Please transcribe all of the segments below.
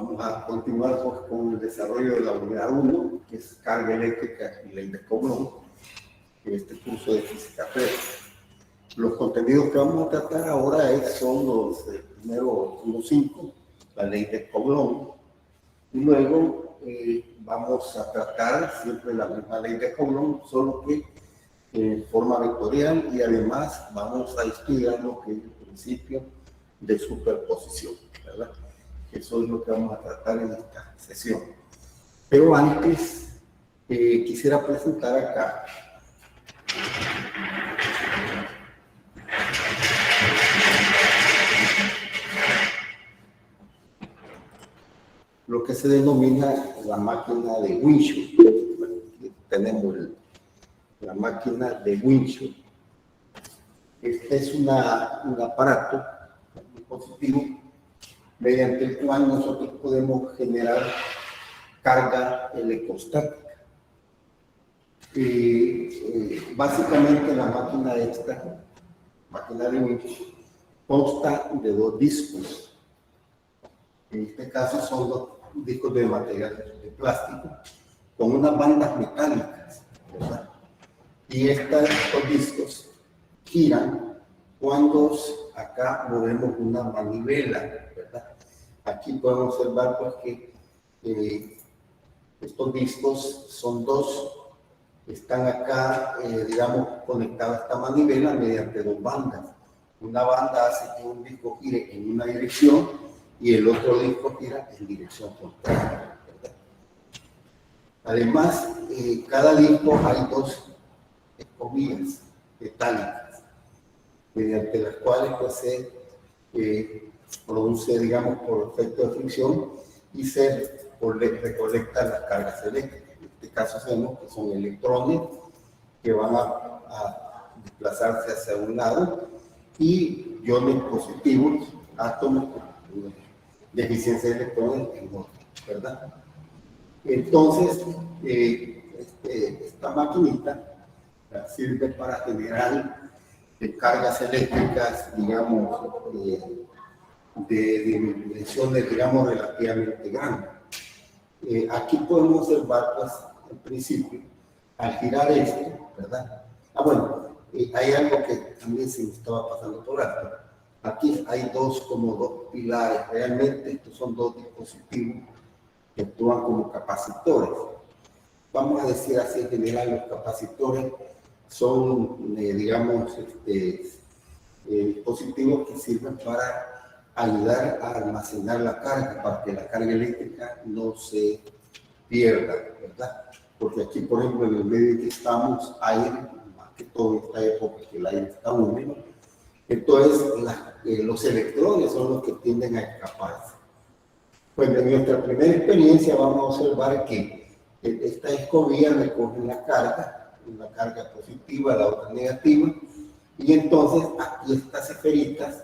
Vamos a continuar pues, con el desarrollo de la unidad 1, que es carga eléctrica y ley de Coulomb, en este curso de física 3. Los contenidos que vamos a tratar ahora son los primeros 5, la ley de Coulomb, y luego vamos a tratar siempre la misma ley de Coulomb, solo que en forma vectorial, y además vamos a estudiar lo que es el principio de superposición, ¿verdad? Eso es lo que vamos a tratar en esta sesión. Pero antes, quisiera presentar acá lo que se denomina la máquina de Winchell. Tenemos la máquina de Winchell. Este es un aparato, un dispositivo, mediante el cual nosotros podemos generar carga electrostática. Básicamente la máquina máquina de Winchell, consta de 2 discos. En este caso son 2 discos de material de plástico con unas bandas metálicas, ¿verdad? Y estos discos giran cuando acá movemos una manivela, ¿verdad? Aquí podemos observar pues, que estos discos son 2, están acá, digamos, conectados a esta manivela mediante 2 bandas. Una banda hace que un disco gire en una dirección y el otro disco gira en dirección contraria, ¿verdad? Además, cada disco hay 2 escobillas metálicas, mediante las cuales pues, se produce, digamos, por efecto de fricción y se recolectan las cargas eléctricas. En este caso sabemos que son electrones que van a desplazarse hacia un lado y iones positivos, átomos de eficiencia de electrones en otro, ¿verdad? Entonces, esta maquinita sirve para generar cargas eléctricas, digamos, de dimensiones, digamos, relativamente grandes. Aquí podemos observar, pues, en principio, al girar esto, ¿verdad? Bueno, hay algo que también se me estaba pasando por alto. Aquí hay 2 pilares. Realmente estos son 2 dispositivos que actúan como capacitores. Vamos a decir así en general, los capacitores son, digamos, dispositivos que sirven para ayudar a almacenar la carga, para que la carga eléctrica no se pierda, ¿verdad? Porque aquí, por ejemplo, en el medio en que estamos, aire, más que todo en esta época que el aire está húmedo, entonces los electrones son los que tienden a escaparse. Pues en nuestra primera experiencia vamos a observar que esta escobilla recoge la carga, una carga positiva, la otra negativa, y entonces aquí estas esferitas,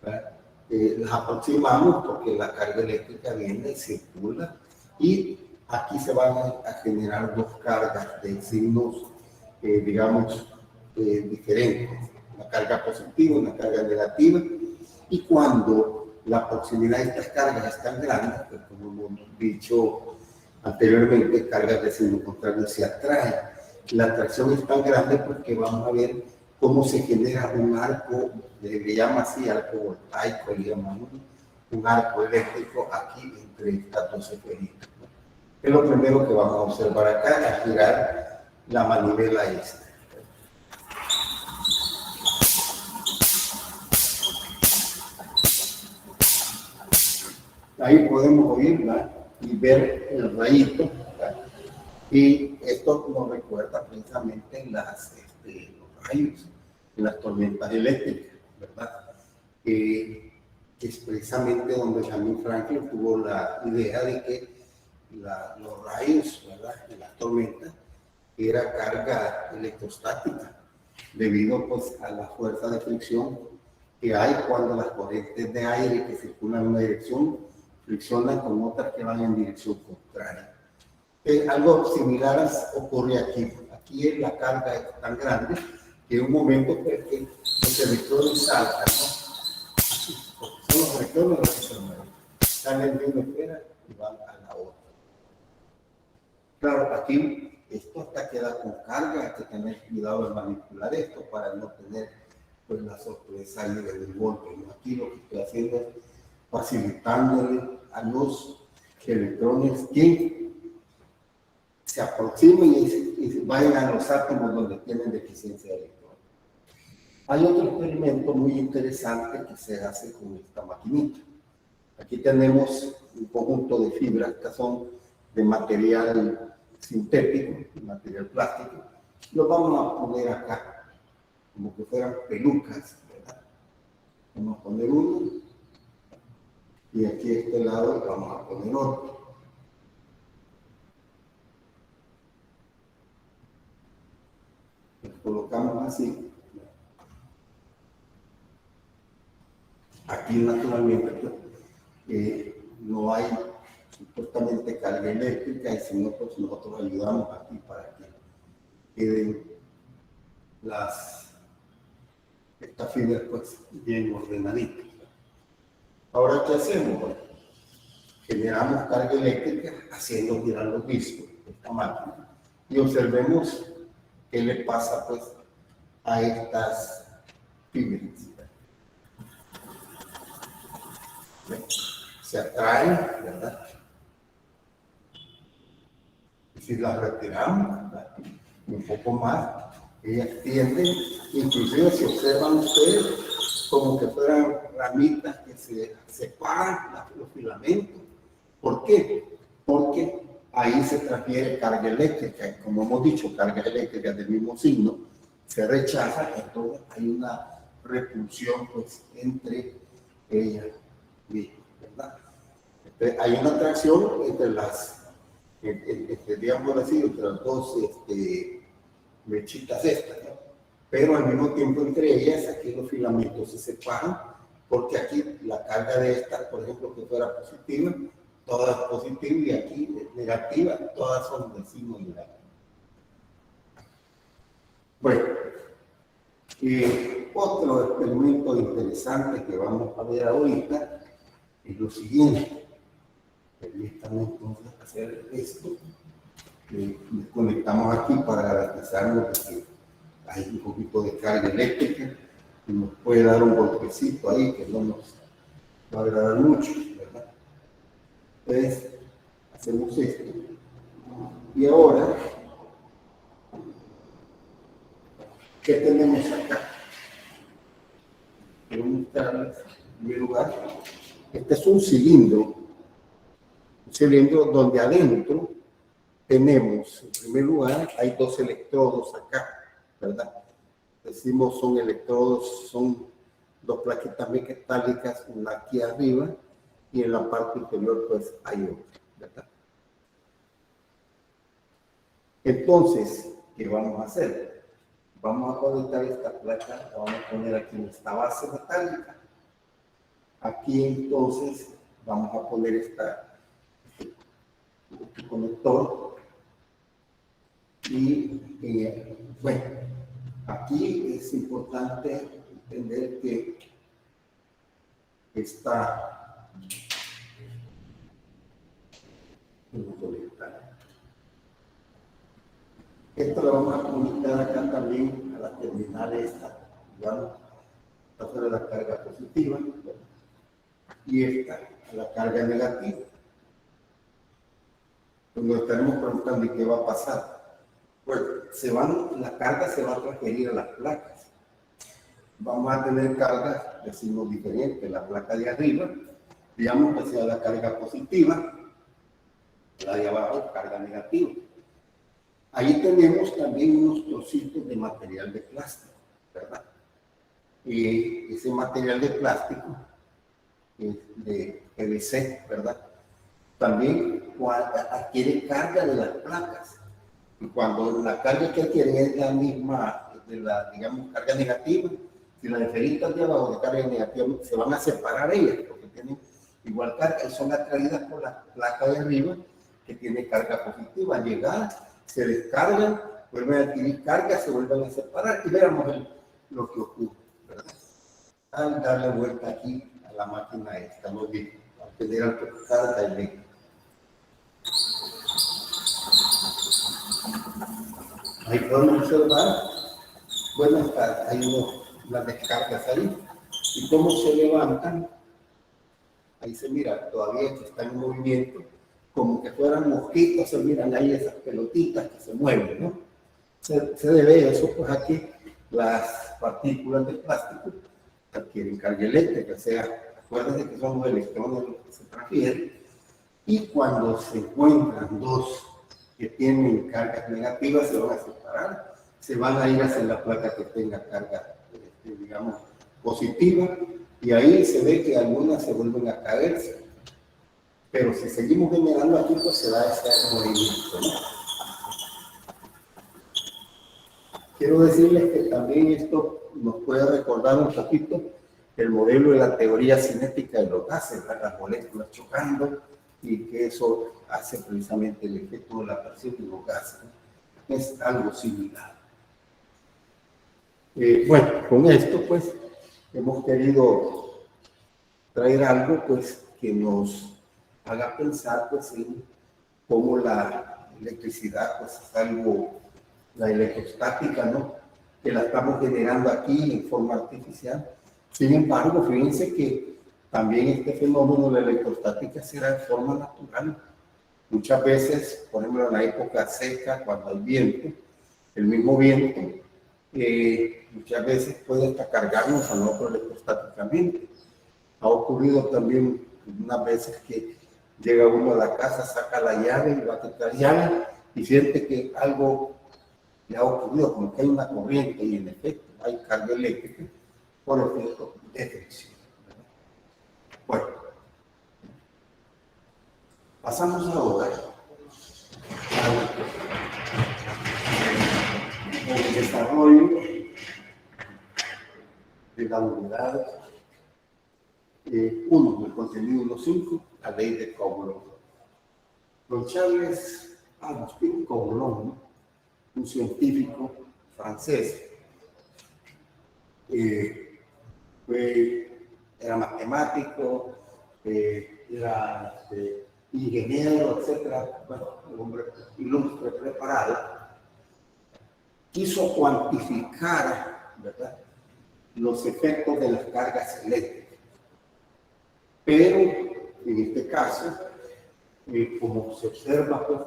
¿verdad? Las aproximamos porque la carga eléctrica viene y circula, y aquí se van a generar 2 cargas de signos, digamos, diferentes, una carga positiva, una carga negativa, y cuando la proximidad de estas cargas es tan grande, pues como hemos dicho anteriormente, cargas de signo contrario se atraen. La atracción es tan grande porque vamos a ver cómo se genera un arco, le llama así arco voltaico, le llamamos un arco eléctrico aquí entre estas 2 esferitas, ¿no? Es lo primero que vamos a observar acá, al girar la manivela esta. Ahí podemos oírla y ver el rayito, ¿verdad? Y esto nos recuerda precisamente los rayos en las tormentas eléctricas, ¿verdad? Que es precisamente donde Benjamin Franklin tuvo la idea de que los rayos, ¿verdad?, en las tormentas era carga electrostática, debido pues a la fuerza de fricción que hay cuando las corrientes de aire que circulan en una dirección friccionan con otras que van en dirección contraria. Algo similar ocurre aquí. Aquí la carga es tan grande que en un momento pues, que los electrones saltan, ¿no? Son los electrones los que se mueven. Salen de una esfera y van a la otra. Claro, aquí esto hasta queda con carga, hay que tener cuidado de manipular esto para no tener pues la sorpresa ahí del golpe. Aquí lo que estoy haciendo es facilitándole a los electrones que se aproximen y vayan a los átomos donde tienen deficiencia de electrones. Hay otro experimento muy interesante que se hace con esta maquinita. Aquí tenemos un conjunto de fibras que son de material sintético, material plástico. Lo vamos a poner acá, como que fueran pelucas, ¿verdad? Vamos a poner uno y aquí a este lado vamos a poner otro. Lo colocamos así. Aquí naturalmente no hay supuestamente carga eléctrica y si no, pues nosotros ayudamos aquí para que queden estas fibras pues bien ordenaditas. Ahora, ¿qué hacemos? Bueno, generamos carga eléctrica haciendo girar los discos de esta máquina y observemos qué le pasa pues a estas fibras. Se atraen, ¿verdad? Y si las retiramos, ¿verdad?, un poco más, ellas tienden, inclusive si observan ustedes, como que fueran ramitas que se separan los filamentos. ¿Por qué? Porque ahí se transfiere carga eléctrica, y como hemos dicho, carga eléctrica del mismo signo, se rechaza, entonces hay una repulsión pues entre ellas. ¿Verdad? Entonces, hay una atracción entre digamos así, entre las dos mechitas estas, ¿no? Pero al mismo tiempo entre ellas, aquí los filamentos se separan, porque aquí la carga de estas, por ejemplo, que fuera positiva, todas positivas, y aquí es negativa, todas son de signo negativo. Bueno, otro experimento interesante que vamos a ver ahorita es lo siguiente. Permítanme entonces hacer esto. Conectamos aquí para garantizarnos que hay un poquito de carga eléctrica y nos puede dar un golpecito ahí que no nos va a agradar mucho, ¿verdad? Entonces, hacemos esto. Y ahora, ¿qué tenemos acá? Quiero mostrarles en primer lugar. Este es un cilindro donde adentro tenemos, en primer lugar, hay dos electrodos acá, ¿verdad? Decimos son electrodos, son dos plaquitas metálicas, una aquí arriba y en la parte inferior pues hay otra, ¿verdad? Entonces, ¿qué vamos a hacer? Vamos a conectar esta placa, la vamos a poner aquí en esta base metálica. Aquí entonces vamos a poner este conector y bueno, aquí es importante entender que está esto lo vamos a conectar acá también a la terminal esta, digamos, esta fuera la carga positiva y esta a la carga negativa. Pues nos estaremos preguntando, ¿y qué va a pasar? Bueno, la carga se va a transferir a las placas. Vamos a tener cargas de signos diferentes. La placa de arriba, digamos que sea la carga positiva, la de abajo, carga negativa. Ahí tenemos también unos trocitos de material de plástico, ¿verdad? Y ese material de plástico es de PVC, ¿verdad? También adquiere carga de las placas. Y cuando la carga que adquiere es la misma de la, digamos, carga negativa, si las diferentes de abajo de carga negativa se van a separar ellas, porque tienen igual carga y son atraídas por la placa de arriba que tiene carga positiva. Al llegar, se descargan, vuelven a adquirir carga, se vuelven a separar y veamos lo que ocurre, ¿verdad? Al darle vuelta aquí a la máquina esta, no bien, al tener carga eléctrica. Ahí podemos observar, bueno, hay unas descargas ahí, y cómo se levantan. Ahí se mira todavía que está en movimiento, como que fueran mosquitos, se miran ahí esas pelotitas que se mueven, ¿no? Se debe a eso, pues aquí las partículas de plástico adquieren carga eléctrica, o sea, acuérdense que son los electrones los que se transfieren, y cuando se encuentran dos que tienen cargas negativas, se van a separar, se van a ir hacia la placa que tenga carga, digamos, positiva, y ahí se ve que algunas se vuelven a caerse. Pero si seguimos generando aquí, pues se da ese movimiento, ¿no? Quiero decirles que también esto nos puede recordar un poquito el modelo de la teoría cinética de los gases, las moléculas chocando, y que eso hace precisamente el efecto de la presión de los gases, ¿no? Es algo similar. Bueno, con esto pues hemos querido traer algo pues que nos haga pensar pues en cómo la electricidad pues es algo, la electrostática, ¿no? Que la estamos generando aquí en forma artificial. Sin embargo, fíjense que también este fenómeno de la electrostática se da de forma natural. Muchas veces, por ejemplo, en la época seca, cuando hay viento, el mismo viento muchas veces puede hasta cargarnos al otro electrostáticamente. Ha ocurrido también unas veces que llega uno a la casa, saca la llave y va a quitar llave y siente que algo le ha ocurrido, como que hay una corriente y en efecto hay carga eléctrica por efecto de fricción. Bueno, pasamos ahora al desarrollo de la unidad 1, del contenido 1.5, la ley de Coulomb. Don Charles Agustín Coulomb, un científico francés, era matemático, era ingeniero, etcétera, bueno, un hombre ilustre, preparado, quiso cuantificar, ¿verdad?, los efectos de las cargas eléctricas. Pero en este caso, como se observa, pues,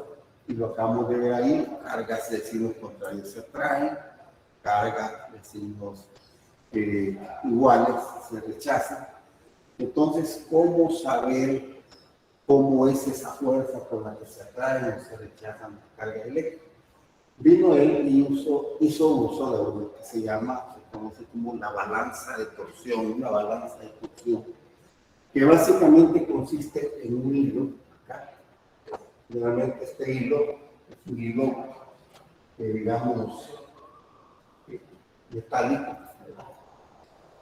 y lo acabamos de ver ahí, cargas de signos contrarios se atraen, cargas de signos iguales se rechazan. Entonces, ¿cómo saber cómo es esa fuerza con la que se atraen o se rechazan las cargas eléctricas? Vino él y hizo uso de lo que se conoce como la balanza de torsión, una balanza de torsión, que básicamente consiste en un hilo, acá. Realmente este hilo es un hilo, digamos, metálico, ¿verdad?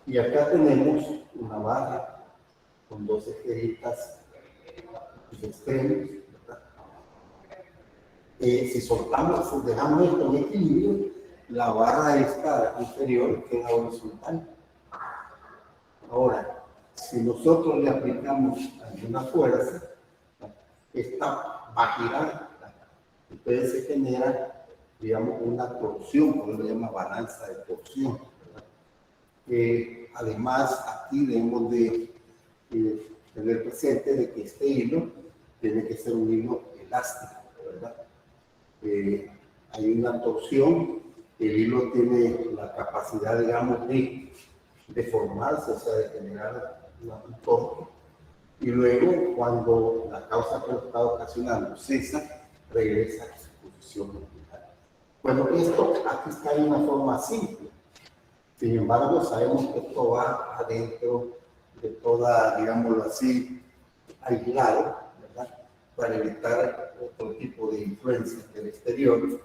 Y acá tenemos una barra con dos esferitas extremos, ¿verdad? Si soltamos, si dejamos esto en equilibrio, la barra esta inferior queda horizontal. Ahora, si nosotros le aplicamos alguna fuerza, esta va a girar, entonces se genera, digamos, una torsión, por eso se llama balanza de torsión, ¿verdad? Además, aquí debemos de tener presente de que este hilo tiene que ser un hilo elástico, ¿verdad? Hay una torsión, el hilo tiene la capacidad, digamos, de deformarse, o sea, de generar un torque, y luego, cuando la causa que lo está ocasionando cesa, regresa a su posición original. Bueno, esto aquí está en una forma simple. Sin embargo, sabemos que esto va adentro de toda, digámoslo así, aislado, ¿verdad?, para evitar otro tipo de influencias del exterior.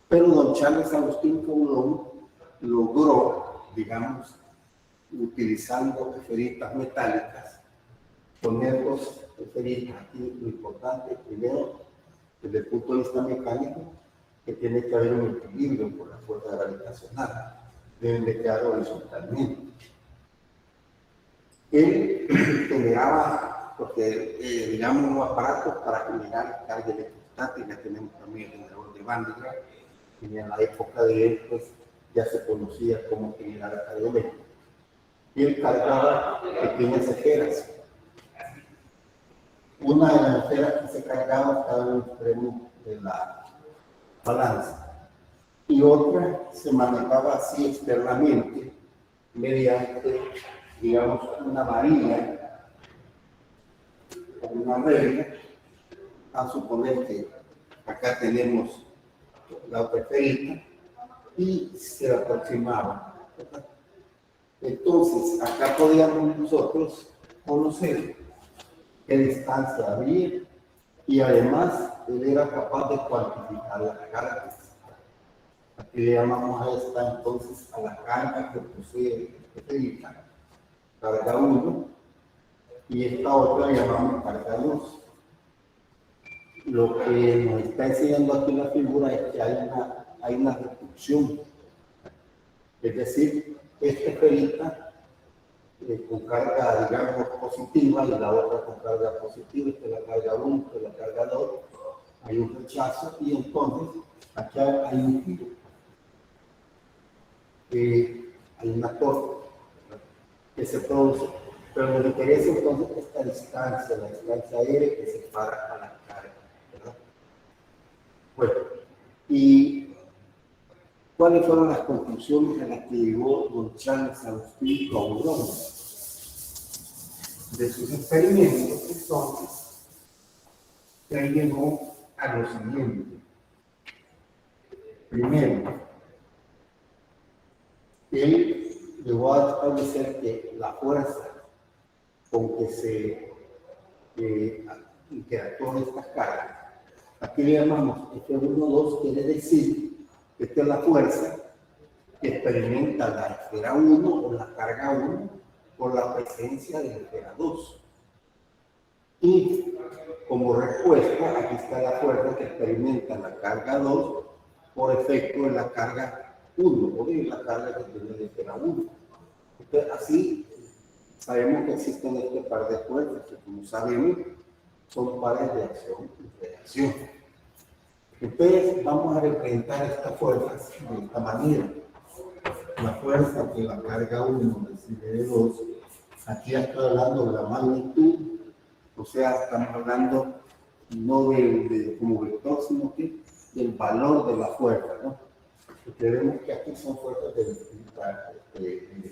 Pero don Charles Agustín Coulomb logró, digamos, utilizando esferitas metálicas, poner dos esferitas aquí. Lo importante, primero, desde el punto de vista mecánico, que tiene que haber un equilibrio por la fuerza gravitacional, deben de quedar horizontalmente. Él generaba, porque digamos, los aparatos para generar carga electrostática, tenemos también el generador de Van de Graaff, y en la época de él, pues ya se conocía como generar la carga eléctrica. Y él cargaba pequeñas esferas. Una de las esferas que se cargaba estaba en el extremo de la balanza y otra se manejaba así externamente mediante, digamos, una varilla o una regla. A suponer que acá tenemos la otra esferita y se aproximaba. Entonces, acá podíamos nosotros conocer qué distancia había y además él era capaz de cuantificar las cargas. Aquí le llamamos a esta entonces a la carga que posee el esferita, carga 1, y esta otra la llamamos carga 2. Lo que nos está enseñando aquí la figura es que hay una reducción. Es decir, esta esferita con carga, digamos, positiva y la otra con carga positiva, esta es la carga 1, esta es la carga 2, hay un rechazo y entonces aquí hay un giro. Hay una torque que se produce, pero nos interesa entonces esta distancia, la distancia R que separa a la carga, ¿verdad? Bueno, ¿y cuáles fueron las conclusiones a las que llegó don Charles Agustín Coulomb de sus experimentos? Entonces, él llegó a lo siguiente. Primero, él llegó a establecer que la fuerza con que se interactúan estas cargas, aquí le llamamos F1,2, quiere decir que esta es la fuerza que experimenta la esfera 1 o la carga 1 por la presencia de la esfera 2. Y como respuesta, aquí está la fuerza que experimenta la carga 2 por efecto de la carga 1 o de la carga que tiene la esfera 1. Entonces, así sabemos que existen este par de fuerzas que, como sabemos, son pares de acción y reacción. Entonces, vamos a representar estas fuerzas de esta manera. La fuerza que la carga 1 recibe de 2, aquí estoy hablando de la magnitud, o sea, estamos hablando no de como vector, sino que del valor de la fuerza, ¿no? Porque vemos que aquí son fuerzas de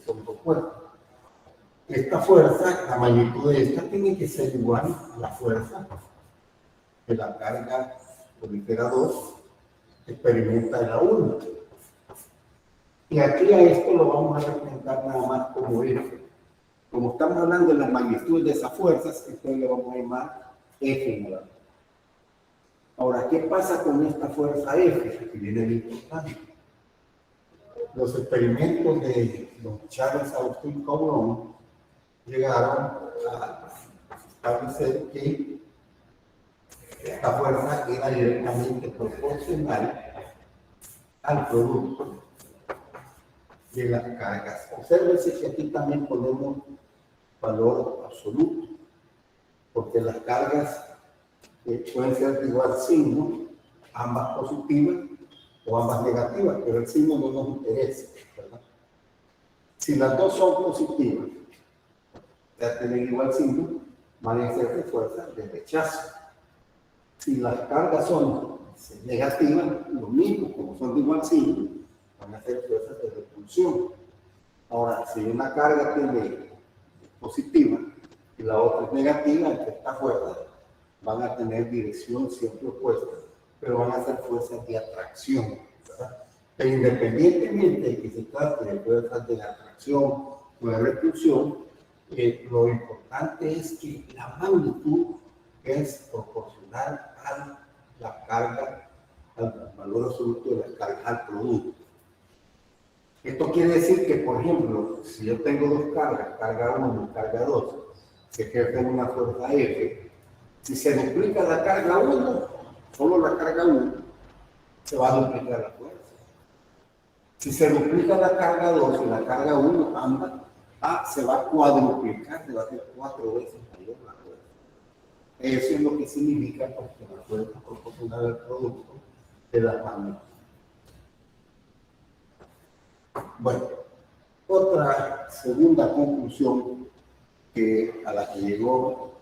son dos fuerzas. Esta fuerza, la magnitud de esta tiene que ser igual a la fuerza que la carga esfera 2 experimenta en la 1. Y aquí a esto lo vamos a representar nada más como F. Como estamos hablando de las magnitudes de esas fuerzas, entonces le vamos a llamar F. Ahora, ¿qué pasa con esta fuerza F? Que viene de importante. Los experimentos de don Charles Agustín Coulomb llegaron a establecer que esta fuerza era directamente proporcional al producto de las cargas. Obsérvense que aquí también ponemos valor absoluto, porque las cargas pueden ser de igual signo, ambas positivas o ambas negativas, pero el signo no nos interesa, ¿verdad? Si las dos son positivas, ya tienen igual signo, van a ser de fuerza de rechazo. Si las cargas son negativas, lo mismo, como son de igual signo, van a ser fuerzas de repulsión. Ahora, si una carga tiene positiva y la otra es negativa, entre estas fuerzas van a tener dirección siempre opuesta, pero van a ser fuerzas de atracción, ¿verdad? Pero independientemente de que se trate de fuerzas de atracción o de repulsión, lo importante es que la magnitud es proporcional a la carga, al valor absoluto de la carga, al producto. Esto quiere decir que, por ejemplo, si yo tengo dos cargas, carga 1 y carga 2, que ejercen una fuerza F, si se duplica la carga 1, solo la carga 1, se va a duplicar la fuerza. Si se duplica la carga 2 y la carga 1 anda, se va a cuadruplicar, se va a hacer 4 veces mayor la fuerza. Eso es lo que significa porque la fuerza proporcional al producto de las magnitudes. Bueno, otra segunda conclusión a la que llegó,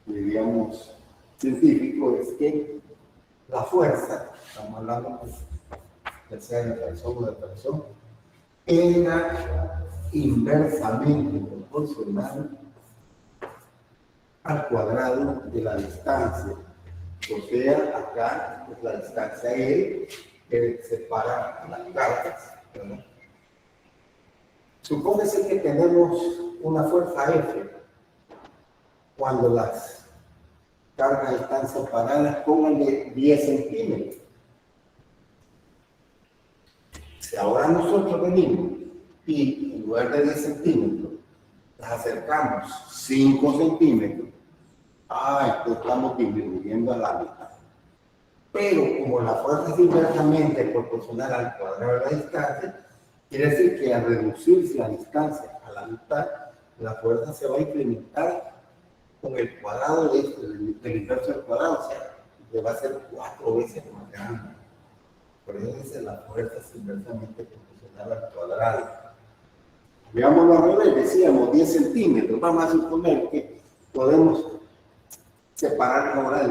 diríamos, científico, es que la fuerza, estamos hablando pues, ya sea de tracción o de tracción, era inversamente proporcional al cuadrado de la distancia. O sea, acá es la distancia L que separa las cargas, ¿verdad? Supóngase que tenemos una fuerza F cuando las cargas están separadas, pónganle 10 centímetros. Si ahora nosotros venimos y en lugar de 10 centímetros las acercamos 5 centímetros, entonces estamos disminuyendo a la mitad. Pero como la fuerza es inversamente proporcional al cuadrado de la distancia, quiere decir que al reducirse la distancia a la mitad, la fuerza se va a incrementar con el cuadrado del inverso del cuadrado, o sea, le va a ser 4 veces más grande. Por eso dice la fuerza es inversamente proporcional al cuadrado. Veámoslo al revés, decíamos 10 centímetros. Vamos a suponer que podemos separar ahora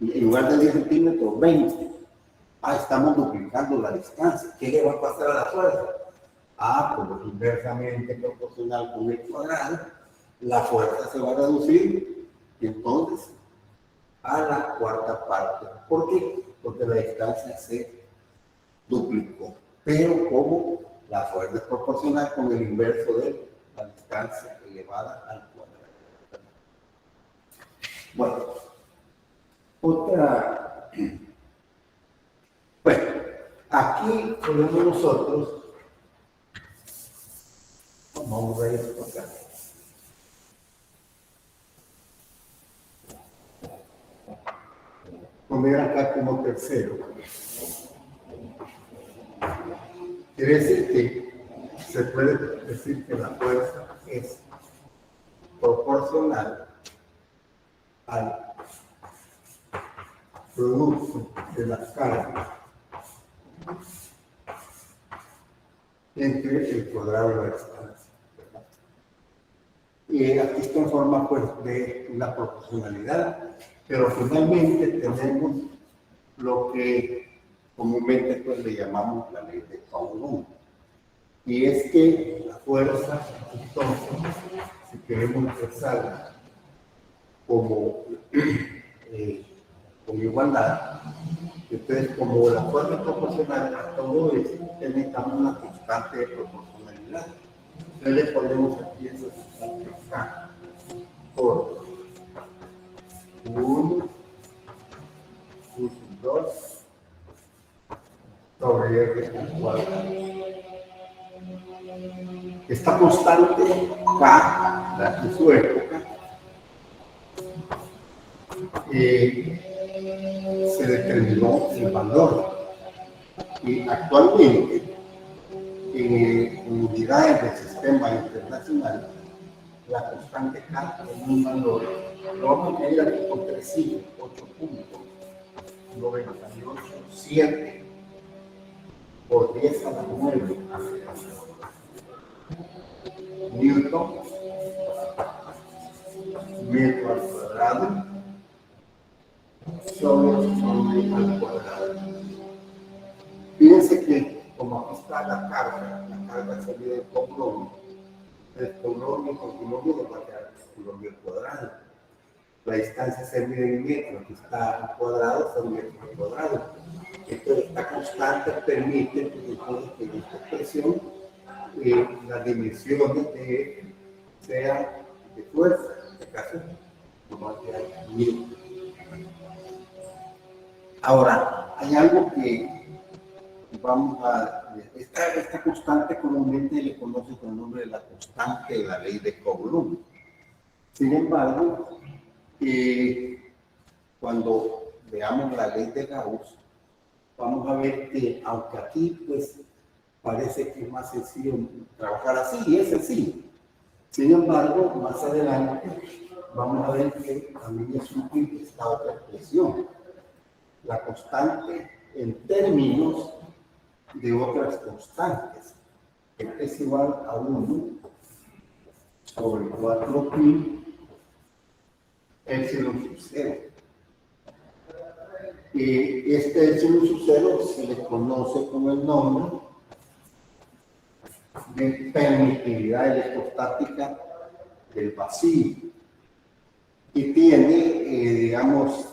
en lugar de 10 centímetros, 20. Estamos duplicando la distancia. ¿Qué le va a pasar a la fuerza? Pues inversamente proporcional con el cuadrado, la fuerza se va a reducir entonces a la cuarta parte. ¿Por qué? Porque la distancia se duplicó. Pero como la fuerza es proporcional con el inverso de la distancia elevada al cuadrado. Bueno, bueno, aquí podemos nosotros, vamos a ir por acá. Poner acá como tercero. Quiere decir que se puede decir que la fuerza es proporcional al producto de las cargas entre el cuadrado y la distancia. Y aquí está en forma pues, de una proporcionalidad, pero finalmente tenemos lo que comúnmente pues, le llamamos la ley de Coulomb. Y es que la fuerza, entonces, si queremos expresarla como igualdad, entonces como la fuerza es proporcional a todo eso, necesitamos una constante de proporcionalidad. Entonces le ponemos aquí esa constante K por 1 sus 2 sobre R al cuadrado. Esta constante K, de su época, se determinó el valor. Y actualmente, en unidades del sistema internacional, la constante K es un valor, lo vamos a medir aquí con 3 siglas, 8.987 por 10 a la 9 Newton metro al cuadrado sobre al cuadrado. Fíjense que como aquí está la carga se mide en Coulomb, el Coulomb nos va a quedar el Coulomb al cuadrado. La distancia se mide en metros, aquí está al cuadrado, son metros al cuadrado. Entonces, esta constante permite que en esta expresión las dimensiones sean de fuerza, en este caso, no va a quedar Newton. Ahora, hay algo que vamos a... Esta constante comúnmente le conoce con el nombre de la constante de la ley de Coulomb. Sin embargo, cuando veamos la ley de Gauss, vamos a ver que, aunque aquí pues parece que es más sencillo trabajar así, y es sencillo. Sin embargo, más adelante vamos a ver que también es útil esta otra expresión. La constante en términos de otras constantes. Este es igual a 1 sobre 4pi epsilon sub 0. Este epsilon sub 0 se le conoce con el nombre de permitividad electrostática del vacío y tiene, digamos,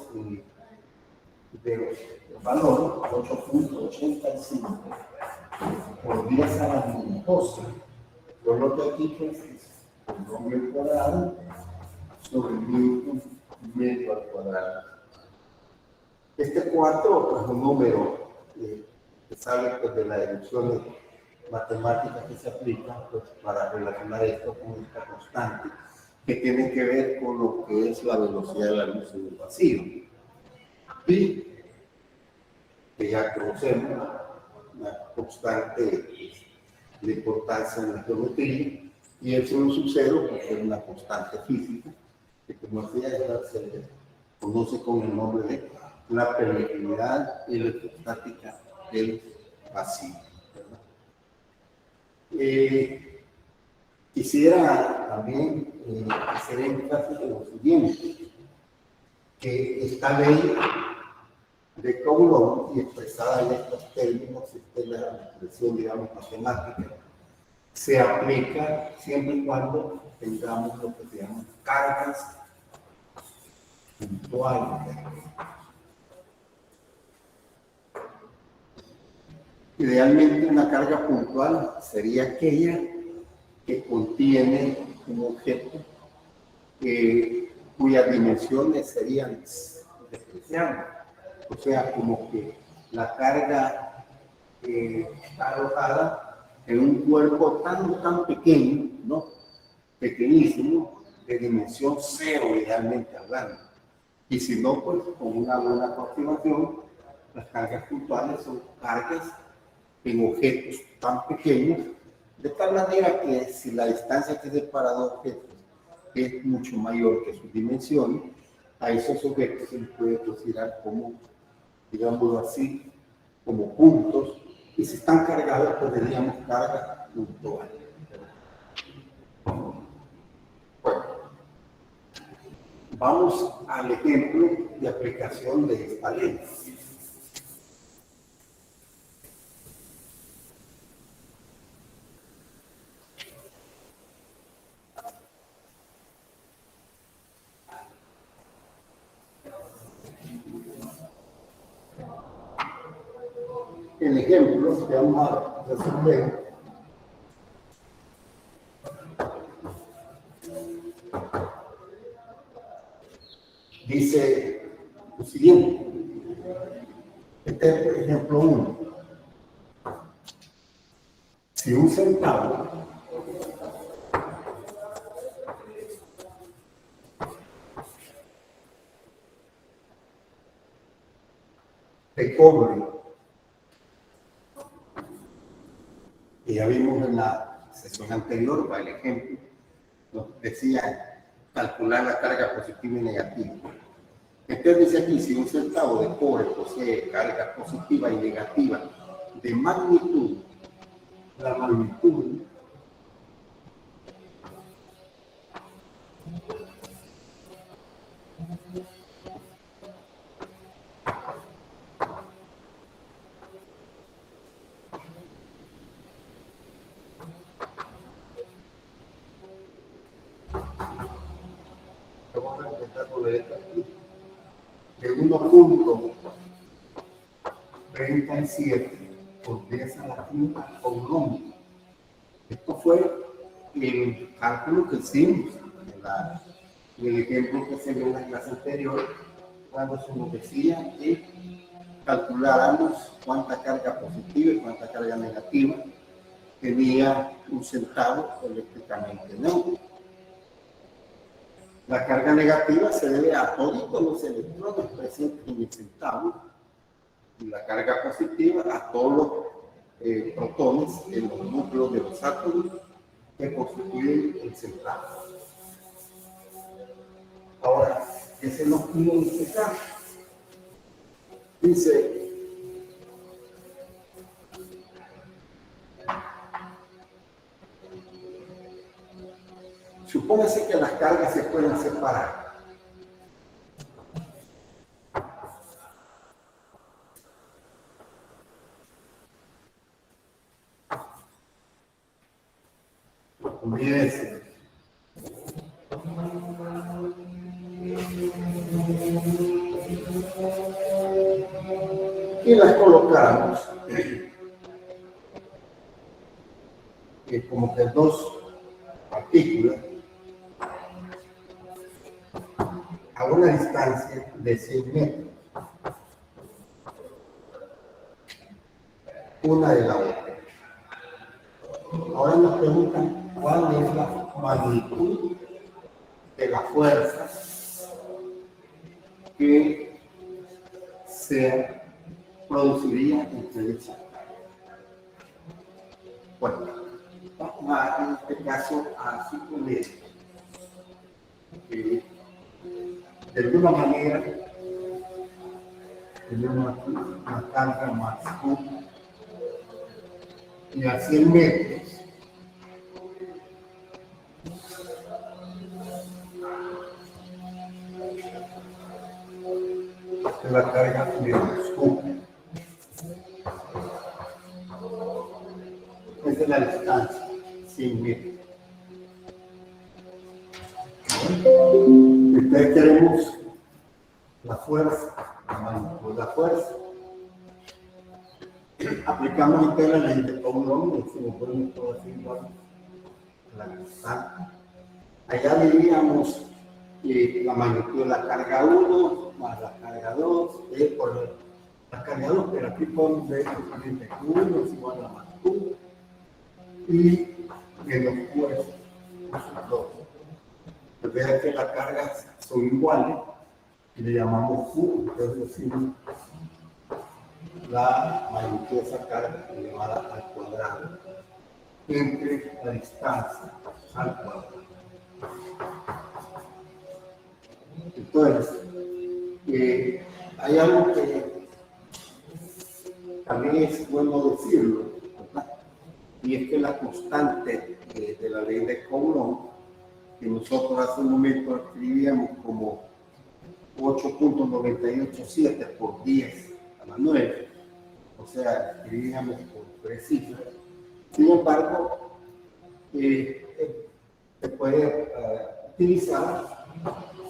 de valor 8.85 por 10 a la menos 12. Por lo que aquí pues, es el nombre cuadrado sobre Newton metro al cuadrado. Este 4 pues, es un número que sale pues, de las deducciones matemáticas que se aplican pues, para relacionar esto con esta constante que tiene que ver con lo que es la velocidad de la luz en el vacío. Y que ya conocemos una constante de importancia en la geometría, y epsilon sub 0 pues, es una constante física que, como decía, se le conoce con el nombre de la permitividad electrostática del vacío. Quisiera también hacer énfasis en lo siguiente, que esta ley de Coulomb y expresada en estos términos, esta es la expresión, digamos, matemática, se aplica siempre y cuando tengamos lo que se llaman cargas puntuales. Idealmente una carga puntual sería aquella que contiene un objeto cuyas dimensiones serían despreciables. O sea, como que la carga está alojada en un cuerpo tan pequeño, ¿no? Pequeñísimo, de dimensión 0, idealmente hablando. Y si no, pues con una buena aproximación, las cargas puntuales son cargas en objetos tan pequeños, de tal manera que si la distancia que separa dos objetos es mucho mayor que sus dimensiones, a esos objetos se les puede considerar como, digámoslo así, como puntos, y si están cargados, pues diríamos carga puntual. Bueno, vamos al ejemplo de aplicación de esta ley. El ejemplo que vamos a resolver dice lo siguiente. Este es el ejemplo 1. Si un centavo de cobre, que ya vimos en la sesión anterior, el ejemplo, nos decía calcular la carga positiva y negativa. Entonces dice aquí, si un centavo de cobre posee carga positiva y negativa de magnitud, la magnitud vamos a intentar poner esto aquí, de 1.37 por 10 a la quinta coulomb. Esto fue el cálculo que hicimos en el ejemplo que se vio en la clase anterior, cuando se nos decía que calculáramos cuánta carga positiva y cuánta carga negativa tenía un centavo eléctricamente neutro. La carga negativa se debe a todos los electrones presentes en el centavo y la carga positiva a todos los protones en los núcleos de los átomos que constituyen el centavo. Ahora, ¿qué se nos pide en este caso? Dice Supóngase que las cargas se pueden separar. Olvídense. Y las colocamos como que dos partículas a una distancia de 100 metros, una de la otra. Ahora nos preguntan cuál es la magnitud de la fuerza que se produciría entre esas. Bueno, vamos a, en este caso, a suponer que de alguna manera tenemos aquí una carga más Q y a 100 metros de la carga menos Q. Esa es la distancia, 100 metros. Entonces queremos la fuerza, la magnitud de la fuerza. Aplicamos entonces la ley de Coulomb, y si lo ponemos todo así igual, la constante. Allá diríamos la magnitud de la carga 1 más la carga 2, por la carga 2, pero aquí podemos ver justamente Q1 es igual a más Q y menos Q es 2. Entonces que las cargas son iguales y le llamamos Q, entonces decimos la magnitud de esa carga elevada al cuadrado entre la distancia al cuadrado. Entonces, hay algo que también es bueno decirlo, ¿verdad? Y es que la constante de la ley de Coulomb, que nosotros hace un momento escribíamos como 8.987 por 10 a la 9, o sea, escribíamos por 3 cifras. Sin embargo, se puede utilizar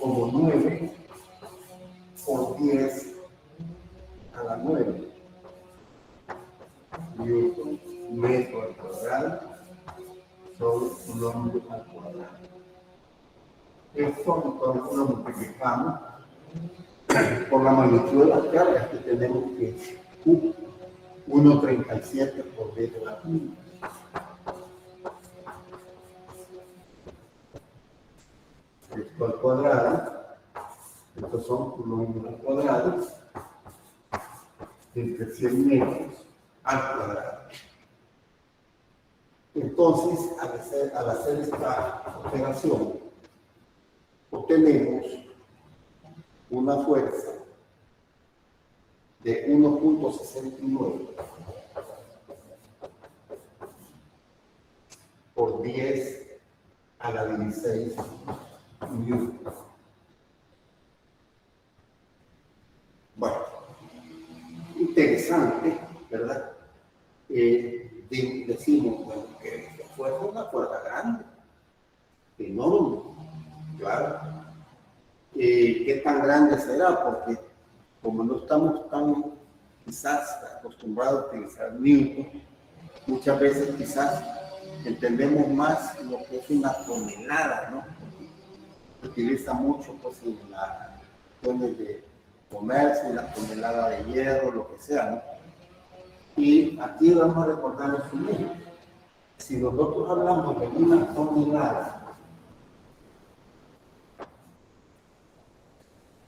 como 9 por 10 a la 9. Newton metro al cuadrado sobre Coulomb al cuadrado. Esto entonces lo multiplicamos por la magnitud de las cargas que tenemos, que es Q, 1.37 por 10 de la 1. Esto al cuadrado, estos son Coulomb al cuadrado, entre 100 metros al cuadrado. Entonces, al hacer esta operación, obtenemos una fuerza de 1.69 por 10 a la 16 newton. Bueno, interesante, ¿verdad? Decimos, bueno, que fue una fuerza grande, enorme, claro. ¿Qué tan grande será? Porque como no estamos tan quizás acostumbrados a utilizar Newton, muchas veces quizás entendemos más lo que es una tonelada, ¿no? Se utiliza mucho pues en las cuestiones de comercio, la tonelada de hierro, lo que sea, ¿no? Y aquí vamos a recordar lo siguiente: si nosotros hablamos de una tonelada,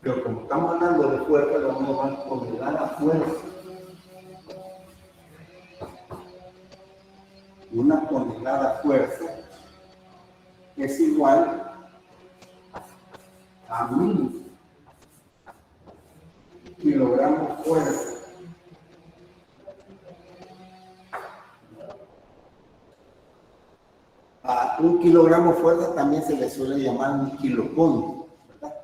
pero como estamos hablando de fuerza, lo vamos a tonelada fuerza. Una tonelada fuerza es igual a 1000 kilogramos fuerza. A un kilogramo fuerza también se le suele llamar un kilopón, ¿verdad?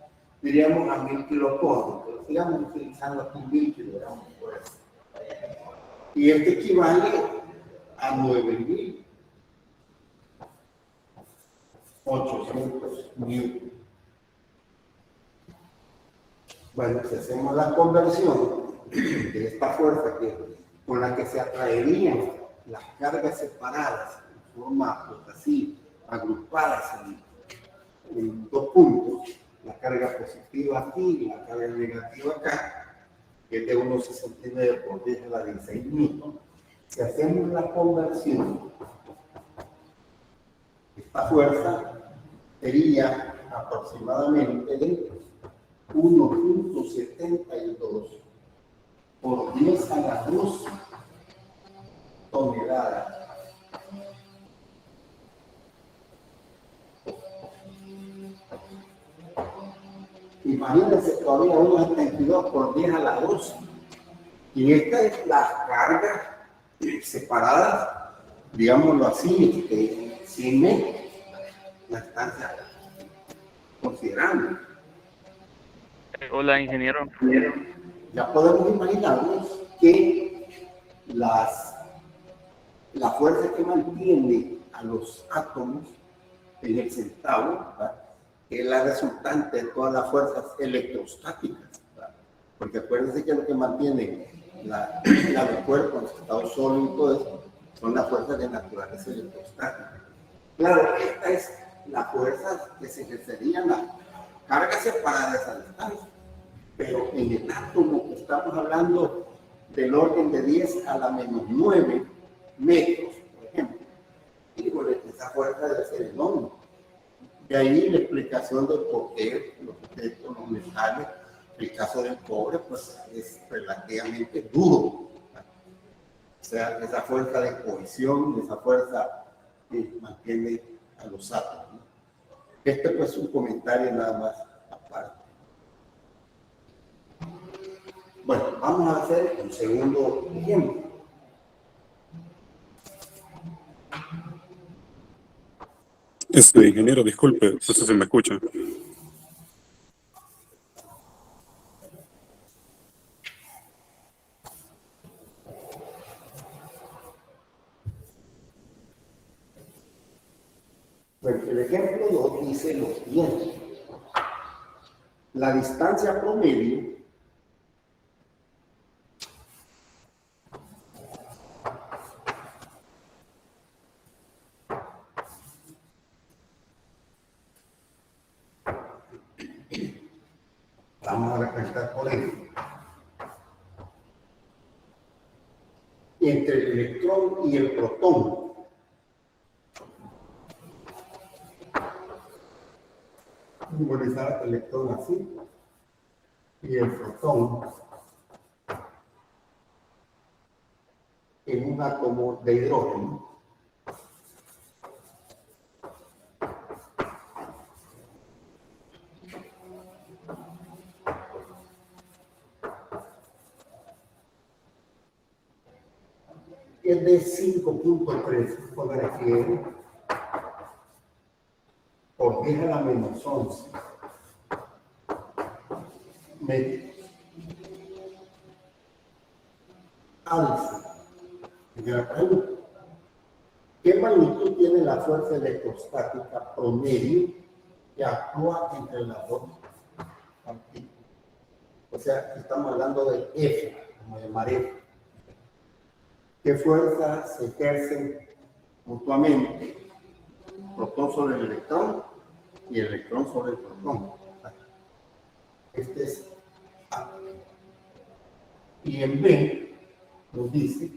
Diríamos a 1000 kilopones, pero sigamos utilizando aquí 1000 kilogramos de fuerza. Y esto equivale a 9800 newton. Bueno, si hacemos la conversión de esta fuerza con la que se atraerían las cargas separadas en forma pues, así, agrupadas en dos puntos, la carga positiva aquí y la carga negativa acá, que es de 1,69 por 10 a la 16 newton. Si hacemos la conversión, esta fuerza sería aproximadamente de 1,72 por 10 a la 12 toneladas. Imagínense todavía 1,72 por 10 a la 12. Y esta es la carga separada, digámoslo así, 100 metros, la estancia considerable. Hola, ingeniero. Ya podemos imaginarnos que la fuerza que mantiene a los átomos en el centavo, ¿verdad?, es la resultante de todas las fuerzas electrostáticas, ¿verdad? Porque acuérdense que lo que mantiene los cuerpos en estado sólido y todo eso son las fuerzas de naturaleza electrostática. Claro, esta es la fuerza que se ejercerían las cargas separadas a distancia, pero en el átomo que estamos hablando del orden de 10 a la menos 9 metros, por ejemplo, híjole, esa fuerza debe ser enorme. De ahí la explicación de por qué los objetos, los metales, el caso del cobre, pues es relativamente duro. O sea, esa fuerza de cohesión, esa fuerza que mantiene a los átomos, ¿no? Este pues es un comentario nada más aparte. Bueno, vamos a hacer un segundo ejemplo. Ingeniero, disculpe, no sé si me escucha. Bueno, el ejemplo 2 dice lo siguiente. La distancia promedio vamos a representar por ejemplo entre el electrón y el protón. Simbolizar el electrón así y el protón en un átomo de hidrógeno. Es de 5.3 por refiere por 10 a la menos 11 metros. Alfa. Primera pregunta. ¿Qué magnitud tiene la fuerza electrostática promedio que actúa entre las dos partículas? O sea, estamos hablando de F, como llamar F. ¿Qué fuerzas se ejercen mutuamente? Protón sobre el electrón y el electrón sobre el protón. Este es A. Y en B nos dice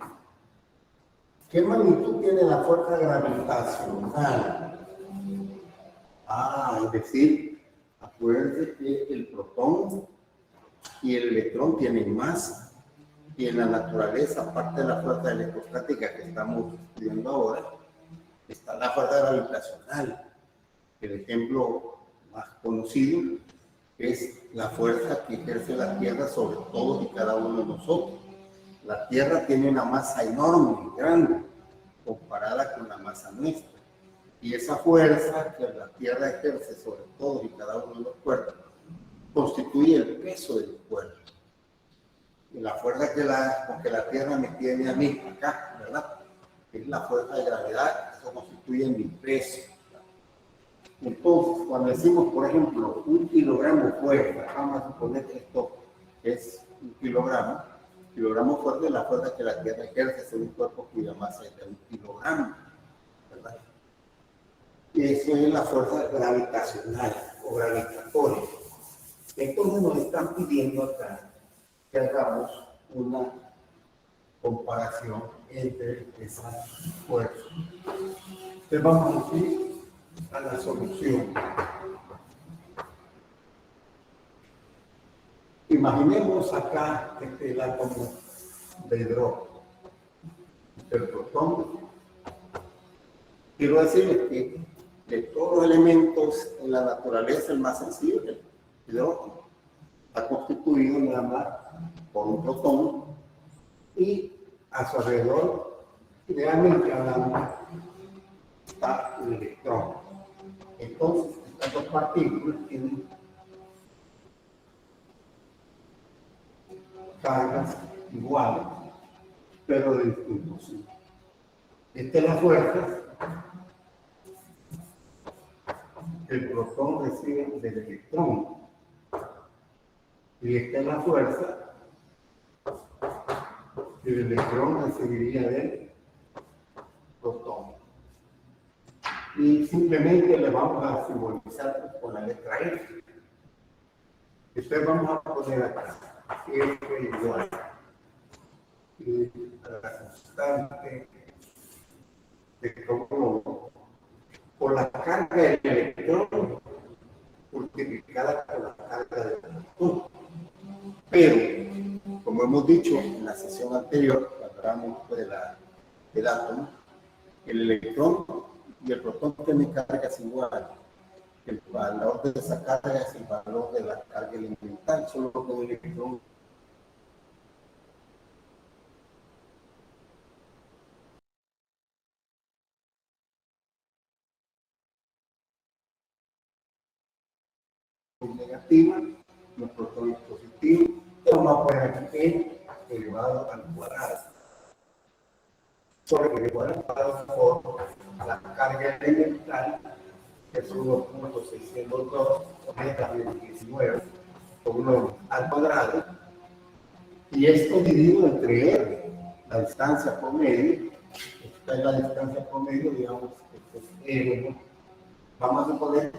¿qué magnitud tiene la fuerza gravitacional? Es decir, acuérdense que el protón y el electrón tienen masa. Y en la naturaleza, aparte de la fuerza electrostática que estamos estudiando ahora, está la fuerza gravitacional. El ejemplo más conocido es la fuerza que ejerce la Tierra sobre todos y cada uno de nosotros. La Tierra tiene una masa enorme, grande, comparada con la masa nuestra. Y esa fuerza que la Tierra ejerce sobre todos y cada uno de los cuerpos constituye el peso del cuerpo. Y la fuerza que la Tierra me tiene a mí acá, ¿verdad? Es la fuerza de gravedad, eso constituye mi peso. Entonces, cuando decimos, por ejemplo, 1 kilogramo fuerza, vamos a suponer que esto es 1 kilogramo. Kilogramo fuerza es la fuerza que la Tierra ejerce sobre un cuerpo cuya masa es de 1 kilogramo, ¿verdad? Y eso es la fuerza gravitacional o gravitatoria. Entonces nos están pidiendo acá que hagamos una comparación entre esas fuerzas. Entonces vamos a ir a la solución. Imaginemos acá el átomo de hidrógeno, el protón. Quiero decirles que de todos los elementos en la naturaleza, el más sensible, el hidrógeno, está constituido nada más por un protón y a su alrededor, realmente hablando, está el electrón. Entonces, estas dos partículas tienen cargas iguales, pero de distintos signos. Esta es la fuerza que el protón recibe del electrón. Y esta es la fuerza que el electrón recibiría del protón. Y simplemente le vamos a simbolizar con la letra F. Entonces vamos a poner acá F igual y a la constante de cómo por la carga del electrón multiplicada por la carga del protón. Pero, como hemos dicho en la sesión anterior, cuando hablamos del átomo, el electrón y el protón tienen cargas iguales. El valor de esa carga es el valor de la carga elemental, solo que el electrón es negativa, los protones positivos. Vamos a poner aquí n elevado al cuadrado. Sobre el cuadrado por la carga elemental, que es 1.602 menos 19 por 1 al cuadrado, y esto dividido entre r, la distancia promedio. Esta es la distancia promedio, digamos, que es r, ¿no? Vamos a suponer,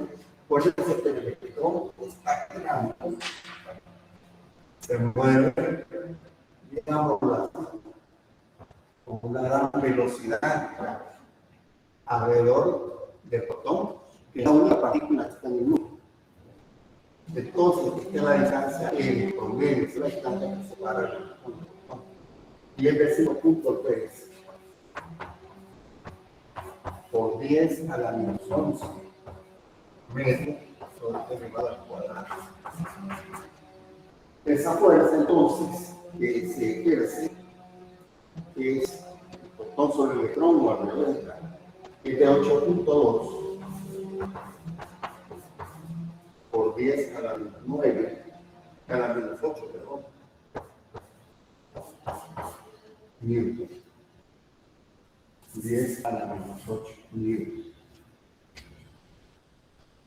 por eso que el electrón está girando, se mueve, digamos, con una gran velocidad alrededor del protón, que es la única partícula que está en el núcleo. Entonces, esta es la distancia L promedio, es la distancia que separa el electrón del protón. Y es de 0.3 por 10 a la menos 11 metros sobre el elevado al cuadrado. Esa fuerza, entonces, que se ejerce es el protón sobre el electrón o al revés, es de 8.2 por 10 a la menos 9, a la menos 8, perdón, newton. 10 a la menos 8 newton.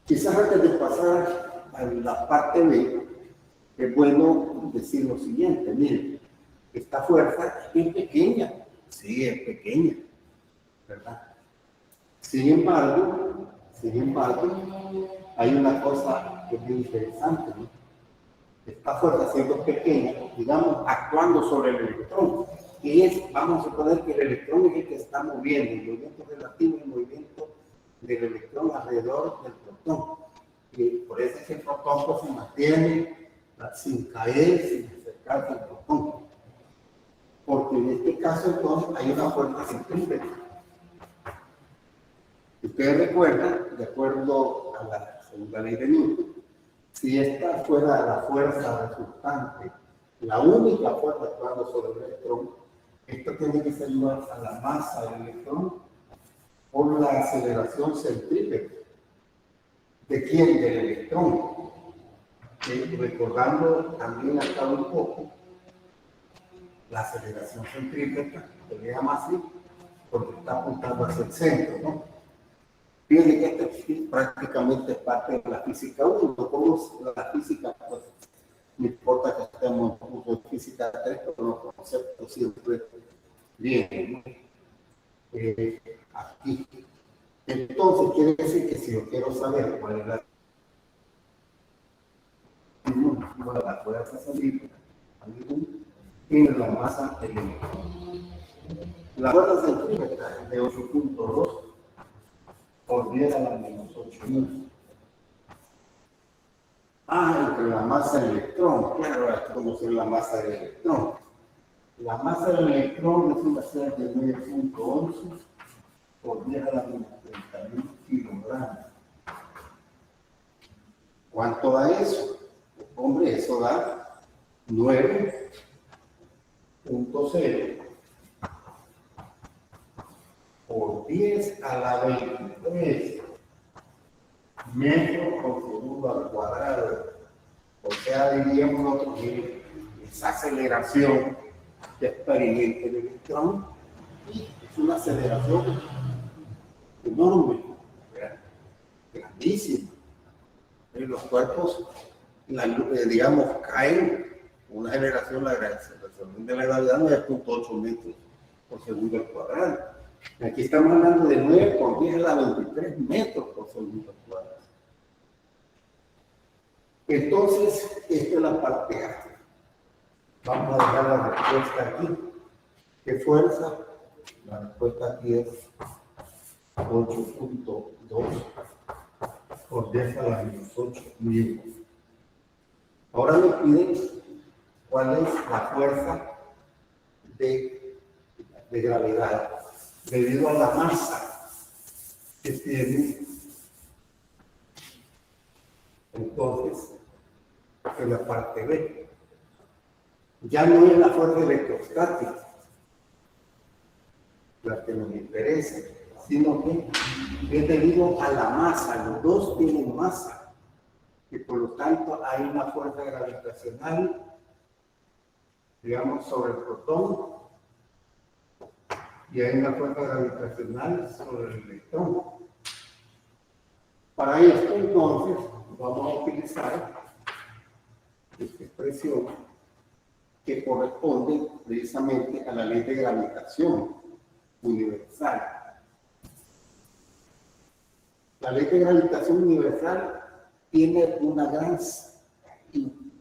Quizás antes de pasar a la parte B, es bueno decir lo siguiente: miren, esta fuerza es pequeña, sí, es pequeña, ¿verdad? Sin embargo, hay una cosa que es muy interesante, ¿no? Esta fuerza, siendo pequeña, digamos, actuando sobre el electrón, que es, vamos a suponer que el electrón es el que está moviendo, el movimiento relativo al movimiento del electrón alrededor del protón. Y por eso es que el protón pues, se mantiene sin caer, sin acercarse al protón. Porque en este caso, entonces, hay una fuerza centrípeta. Ustedes recuerdan, de acuerdo a la segunda ley de Newton, si esta fuera la fuerza resultante, la única fuerza actuando sobre el electrón, esto tiene que ser igual a la masa del electrón por la aceleración centrípeta. ¿De quién? Del electrón. Recordando también acá un poco, la aceleración centrípeta se le llama así porque está apuntando hacia el centro, ¿no? Fíjense que esto es prácticamente parte de la física 1, como la física, pues, no importa que estemos en curso de física 3, pero los conceptos siempre vienen, ¿no? Aquí. Entonces, quiere decir que si yo quiero saber cuál es la fuerza centrípeta en la masa del electrón. La fuerza centrípeta es de 8.2 por 10 a la menos 8 newton. Entre la masa del electrón, claro, hay que conocer la masa del electrón. La masa del electrón es una serie de 9.11 por 10 a la menos 31 kilogramos. ¿Cuánto da eso? Hombre, eso da 9.0 por 10 a la 23 metros por segundo al cuadrado. O sea, diríamos nosotros que esa aceleración que experimenta el electrón es una aceleración enorme, grandísima. Los cuerpos, digamos, caen con una aceleración, la aceleración de la gravedad 9.8 metros por segundo al cuadrado. Aquí estamos hablando de 9 por 10 a la 23 metros por segundo al cuadrado. Entonces, esta es la parte A. Vamos a dejar la respuesta aquí. ¿Qué fuerza? La respuesta aquí es 8.2 por 10 a la menos 8 newton. Ahora me piden cuál es la fuerza de gravedad debido a la masa que tiene. Entonces, en la parte B, ya no es la fuerza electrostática la que nos interesa, sino que es debido a la masa. Los dos tienen masa y por lo tanto hay una fuerza gravitacional, digamos, sobre el protón y hay una fuerza gravitacional sobre el electrón. Para esto, entonces, vamos a utilizar esta expresión que corresponde precisamente a la ley de gravitación universal. La ley de gravitación universal tiene una gran,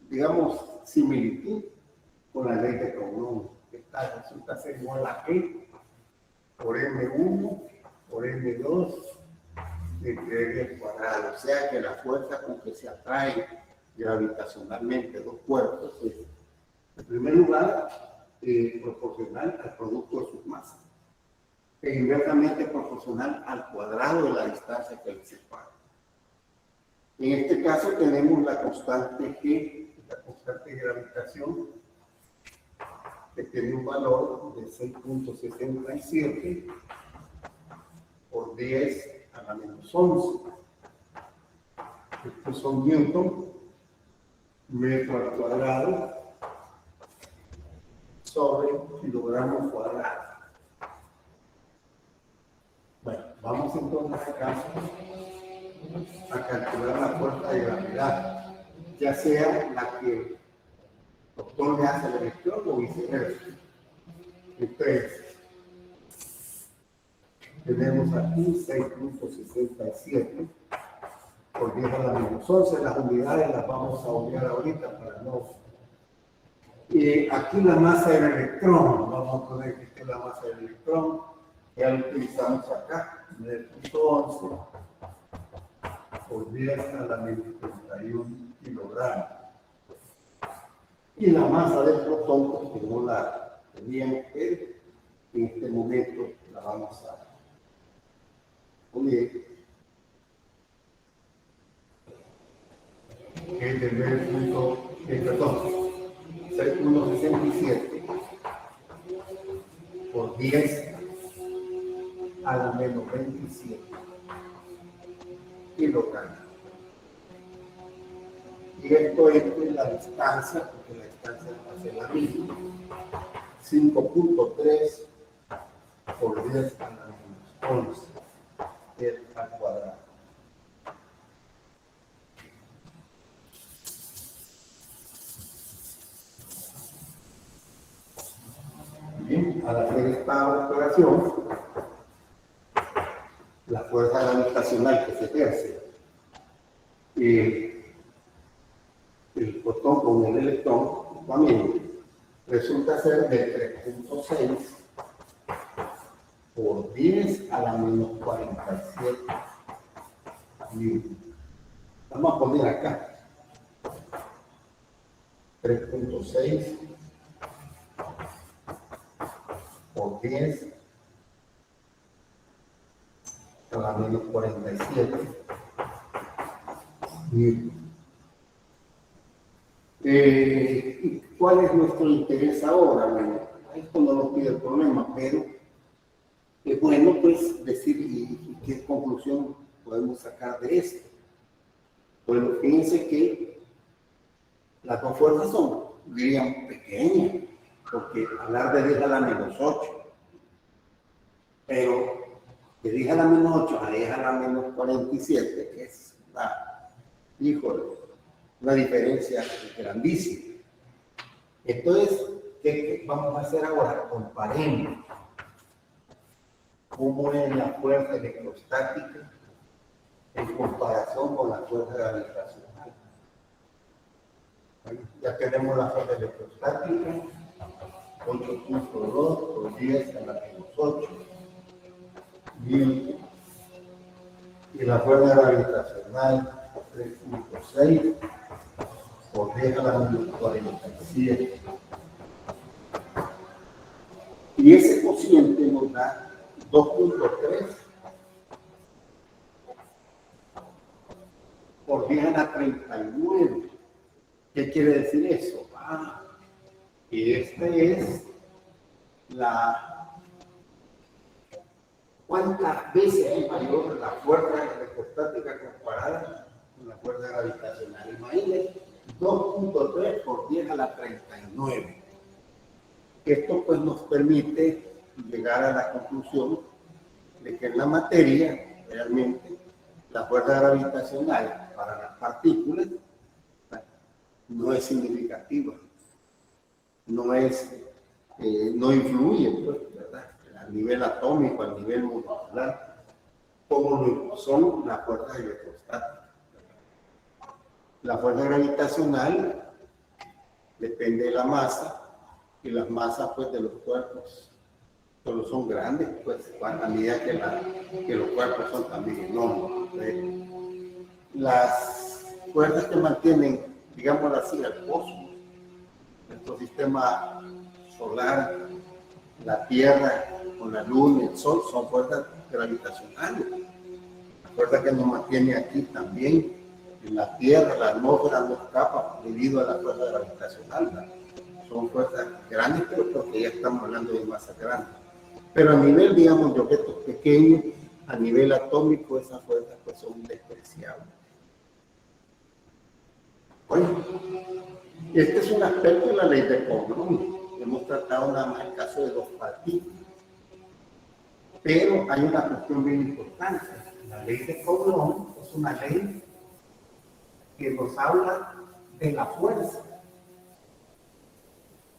digamos, similitud con la ley de Coulomb. Esta resulta ser igual a G por M1 por M2 entre R al cuadrado. O sea que la fuerza con que se atraen gravitacionalmente dos cuerpos es, en primer lugar, proporcional al producto de sus masas e inversamente proporcional al cuadrado de la distancia que les separa. En este caso tenemos la constante G, la constante de gravitación, que tiene un valor de 6.67 por 10 a la menos 11. Estos son newton, metro al cuadrado, sobre kilogramo cuadrado. Bueno, vamos entonces acá a calcular la fuerza de gravedad, ya sea la que otorga hacia el electrón o viceversa. Entonces, tenemos aquí 6.67 por 10 a la menos 11. Las unidades las vamos a obviar ahorita para no. Y aquí la masa del electrón, vamos a poner que esta es la masa del electrón, ya lo utilizamos acá, 9.11 por 10 a la menos 31 kilogramos. Y la masa del protón, que no la teníamos que en este momento la vamos a poner, que es de 6.67 por 10 a la menos 29 27 y lo cambio. Y esto es la distancia, porque la distancia va a ser la misma. 5.3 por 10 a la menos 11 al cuadrado. Bien, al hacer esta operación, la fuerza gravitacional que se ejerce el protón con el electrón también resulta ser de 3.6 por 10 a la menos 47 newton. Vamos a poner acá 3.6 por 10 a la menos 47 newton. ¿Cuál es nuestro interés ahora? Bueno, esto no nos pide el problema, pero es bueno pues decir y qué conclusión podemos sacar de esto. Bueno, fíjense que las dos fuerzas son, dirían, pequeñas, porque hablar de 10 a la menos 8, pero de 10 a la menos 8 a 10 a la menos 47, que es una diferencia grandísima. Entonces, ¿qué vamos a hacer ahora? Comparemos cómo es la fuerza electrostática en comparación con la fuerza gravitacional. Ya tenemos la fuerza electrostática, 8.2 por 10 a la menos 8 y la fuerza gravitacional 3.6 por 10 a la menos 47. Y ese cociente nos da 2.3 por 10 a la 39. ¿Qué quiere decir eso? Y es ¿cuántas veces es mayor la fuerza electrostática comparada con la fuerza gravitacional? Imagínense, 2.3 por 10 a la 39. Esto pues nos permite llegar a la conclusión de que en la materia realmente la fuerza gravitacional para las partículas no es significativa, no influye, pues, ¿verdad? A nivel atómico, a nivel molecular, como son las fuerzas electrostáticas. La fuerza gravitacional depende de la masa, y las masas pues de los cuerpos solo son grandes, pues a medida que los cuerpos son también enormes. Las fuerzas que mantienen, digámoslo así, el cosmos, nuestro sistema solar, la Tierra, con la Luna, el Sol, son fuerzas gravitacionales. La fuerza que nos mantiene aquí también, en la Tierra, la atmósfera no escapa debido a la fuerza gravitacional, ¿verdad? Son fuerzas grandes, pero porque ya estamos hablando de masas grandes. Pero a nivel, digamos, de objetos pequeños, a nivel atómico, esas fuerzas pues son despreciables. Bueno, este es un aspecto de la ley de Coulomb. Hemos tratado nada más el caso de dos partículas. Pero hay una cuestión bien importante. La ley de Coulomb es una ley que nos habla de la fuerza.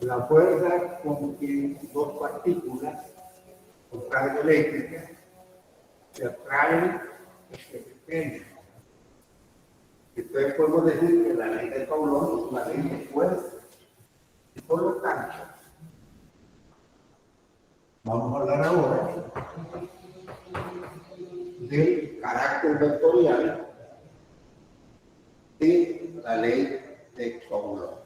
La fuerza con que dos partículas con carga eléctrica se atraen se pequeño. Entonces podemos decir que la ley de Coulomb es una ley de fuerza. Y por lo tanto, vamos a hablar ahora del carácter vectorial de la ley de Coulomb.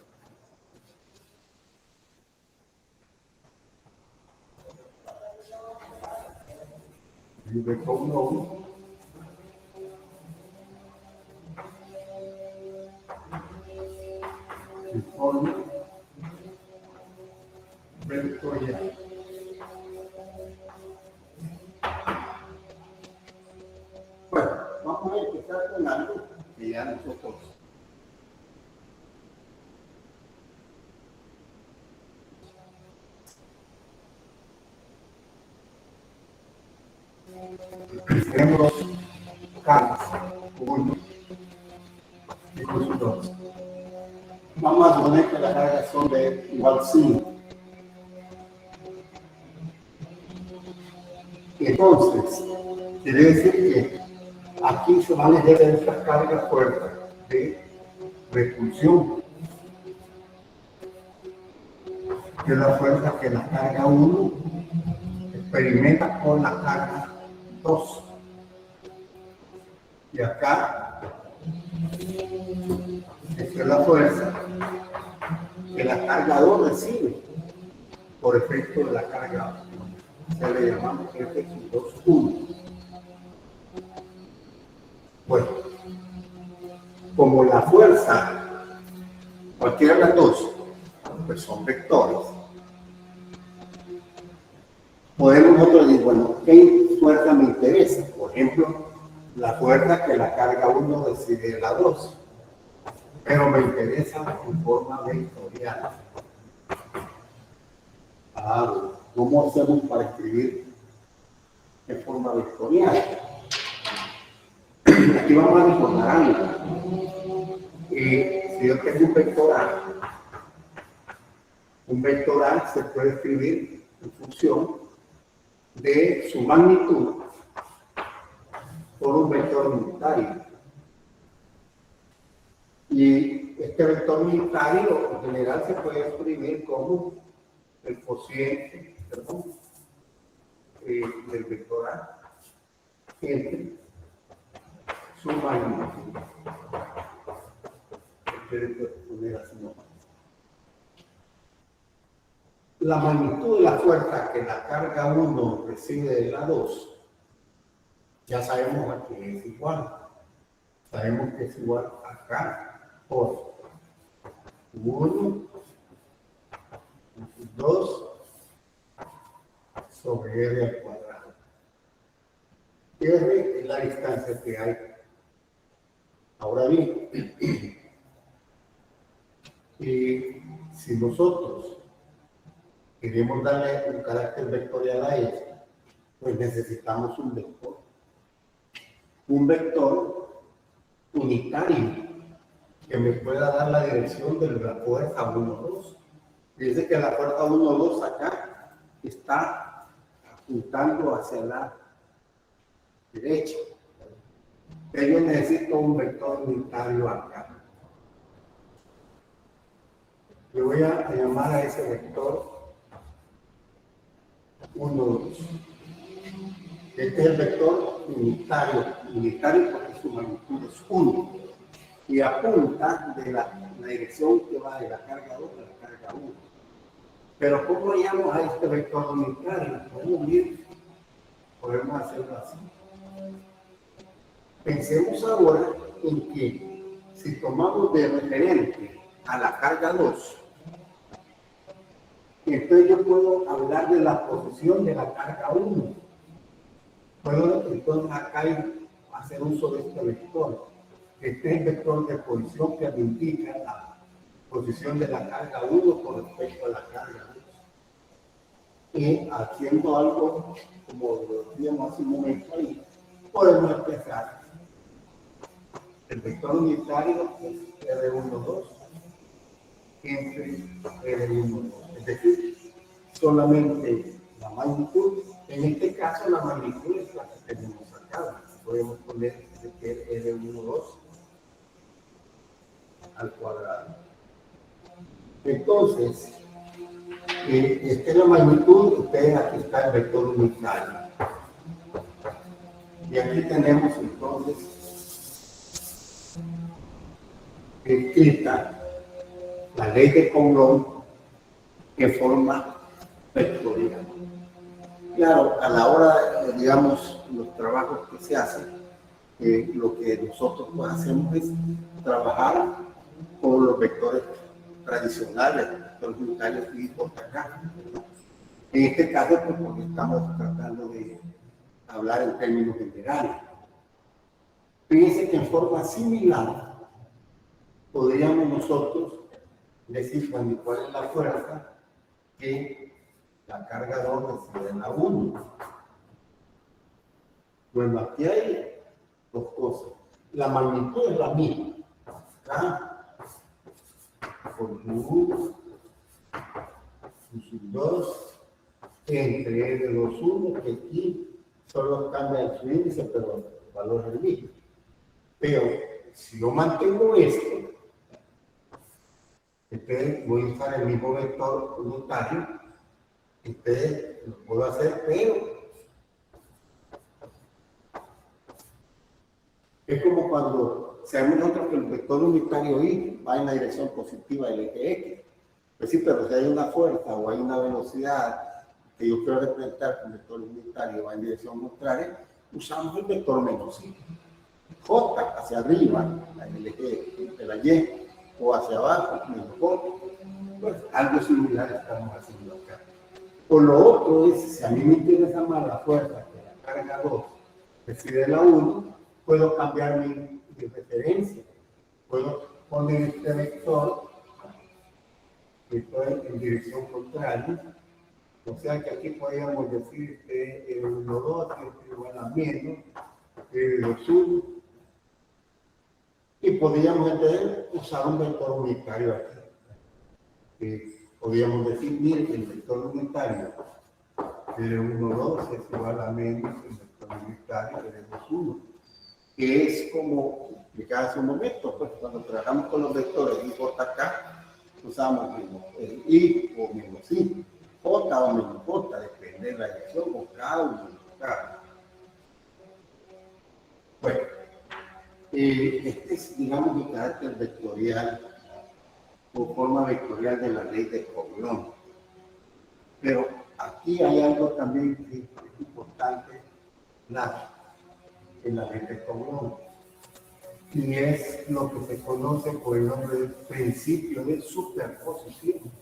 De Coulomb de forma vectorial. que ya nosotros tenemos cargas, uno, y con dos. Vamos a suponer que las cargas son de igual 5. Entonces, quiere decir que aquí se van a ejercer estas cargas fuertes de repulsión, que es la fuerza que la carga 1 experimenta con la carga 2. Y acá, esta es la fuerza que la carga 2 recibe por efecto de la carga 1. Se le llamamos F2.1. Bueno, como la fuerza, cualquiera de las dos, pues son vectores, podemos nosotros decir, bueno, ¿qué fuerza me interesa? Por ejemplo, la fuerza que la carga 1 recibe de la 2, pero me interesa en forma vectorial. ¿Cómo hacemos para escribir en forma vectorial? Aquí vamos a recordar algo. Si yo tengo un vectoral se puede escribir en función de su magnitud por un vector unitario. Y este vector unitario en general se puede escribir como el cociente del vectoral entre su magnitud. La magnitud de la fuerza que la carga 1 recibe de la 2, ya sabemos a qué es igual. Sabemos que es igual acá por 1, 2 sobre r al cuadrado. R es la distancia que hay. Ahora bien, si nosotros queremos darle un carácter vectorial a esto, pues necesitamos un vector. Un vector unitario que me pueda dar la dirección de la fuerza 1, 2. Fíjense que la fuerza 1, 2 acá está apuntando hacia la derecha. Pero yo necesito un vector unitario acá. Yo voy a llamar a ese vector 1, 2. Este es el vector unitario porque su magnitud es 1 y apunta de la dirección que va de la carga 2 a la carga 1. Pero ¿cómo llamamos a este vector unitario? Podemos hacerlo así. Pensemos ahora en que si tomamos de referente a la carga 2, entonces yo puedo hablar de la posición de la carga 1. Puedo entonces acá hacer uso de este vector. Este es el vector de posición que me indica la posición de la carga 1 con respecto a la carga 2. Y haciendo algo como lo decíamos hace un momento ahí, podemos empezar. El vector unitario es R12 entre R12. Es decir, solamente la magnitud. En este caso, la magnitud es la que tenemos acá. Podemos poner R12 al cuadrado. Entonces, esta es la magnitud. Ustedes aquí está el vector unitario. Y aquí tenemos entonces escrita la ley de Coulomb en forma vectorial. Claro, a la hora, digamos, los trabajos que se hacen, lo que nosotros pues, hacemos es trabajar con los vectores tradicionales, los vectores unitarios y por acá. En este caso, pues, porque estamos tratando de hablar en términos generales. Fíjense que en forma similar podríamos nosotros decir, bueno, ¿cuál es la fuerza que la carga 2 recibe en la 1? Bueno, aquí hay dos cosas. La magnitud es la misma. Acá, por U, sub 2, entre L de los 1, que aquí solo cambia su índice, pero el valor es el mismo. Pero si yo mantengo esto, entonces voy a usar el mismo vector unitario, entonces lo puedo hacer, pero es como cuando sabemos nosotros que el vector unitario Y va en la dirección positiva del eje X. Pues sí, pero si hay una fuerza o hay una velocidad que yo quiero representar con vector unitario va en dirección contraria, usamos el vector menos Y. J hacia arriba, en el eje de la Y, o hacia abajo, menos J. Pues algo similar estamos haciendo acá. O lo otro es, si a mí me interesa más la fuerza que la carga 2 recibe la 1, puedo cambiar mi referencia. Puedo poner este vector en dirección contraria. O sea que aquí podríamos decir que el 1, 2 es igual a menos el 2, 1. Y podríamos entonces usar un vector unitario aquí. Podríamos decir, miren, el vector unitario de 1, 2 es igual a menos el vector unitario de 2, 1. Que es como explicaba hace un momento, pues cuando trabajamos con los vectores y JK, usamos menos I o menos I, J o menos J, depende de la dirección, o K o menos K. Bueno, este es, digamos, el carácter vectorial o forma vectorial de la ley de Coulomb. Pero aquí hay algo también que es importante en la ley de Coulomb, y es lo que se conoce por el nombre del principio de superposición.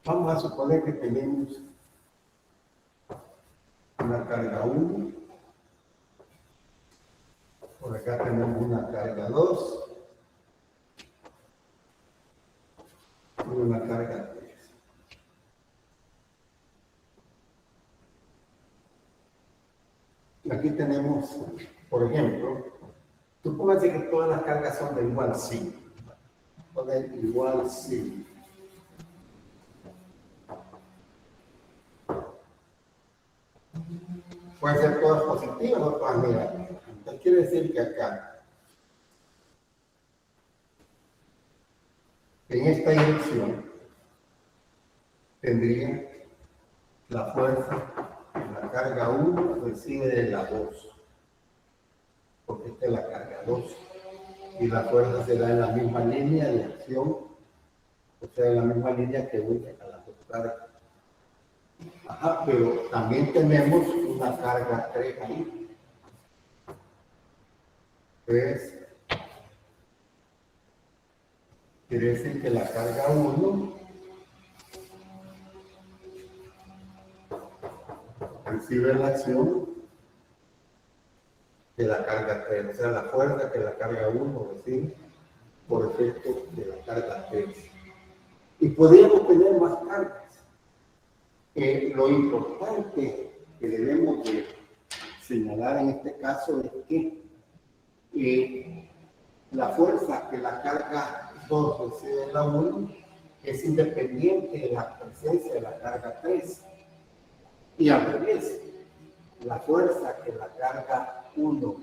Vamos a suponer que tenemos una carga 1, por acá tenemos una carga 2 y una carga 3. Aquí tenemos, por ejemplo, supóngase que todas las cargas son de igual signo. Poner igual signo. Pueden ser todas positivas o todas negativas. Entonces quiere decir que acá, en esta dirección, tendría la fuerza que la carga 1 recibe de la 2. Porque esta es la carga 2. Y la fuerza será en la misma línea de acción, o sea, en la misma línea que une a las dos cargas. Ajá, pero también tenemos una carga 3 ahí. 3 quiere decir que la carga 1 recibe la acción de la carga 3, o sea, la fuerza que la carga 1 recibe por efecto de la carga 3. Y podríamos tener más cargas. Lo importante que debemos de señalar en este caso es que la fuerza que la carga 2 recibe en la 1 es independiente de la presencia de la carga 3. Y al revés, la fuerza que la carga 1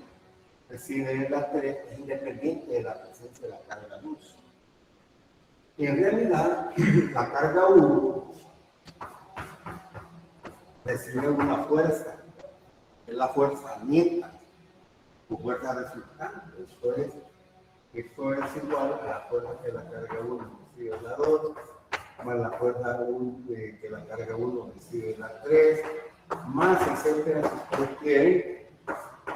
recibe en la 3 es independiente de la presencia de la carga 2. Y en realidad, la carga 1 recibe una fuerza, es la fuerza neta, o fuerza resultante. Esto es igual a la fuerza que la carga 1 recibe en la 2, más la fuerza que la carga 1 recibe la 3, más etcétera, si ustedes quieren,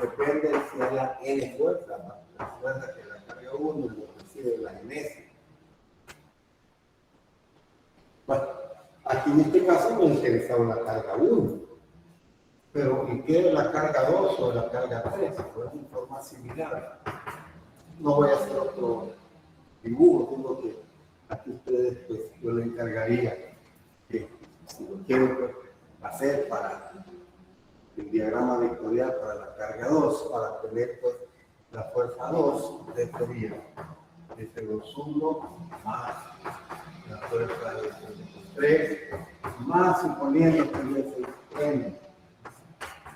depende de si hay la n fuerza, ¿no? La fuerza que la carga 1 recibe la ns. Bueno, aquí en este caso me interesaba la carga 1, pero ¿y qué es la carga 2 o la carga 3? Pues una forma similar. No voy a hacer otro dibujo, digo que aquí ustedes, pues yo les encargaría que si lo quieren pues, hacer para el diagrama vectorial para la carga 2, para tener pues la fuerza 2, sería desde los 1 más la fuerza de 3, más suponiendo que es n,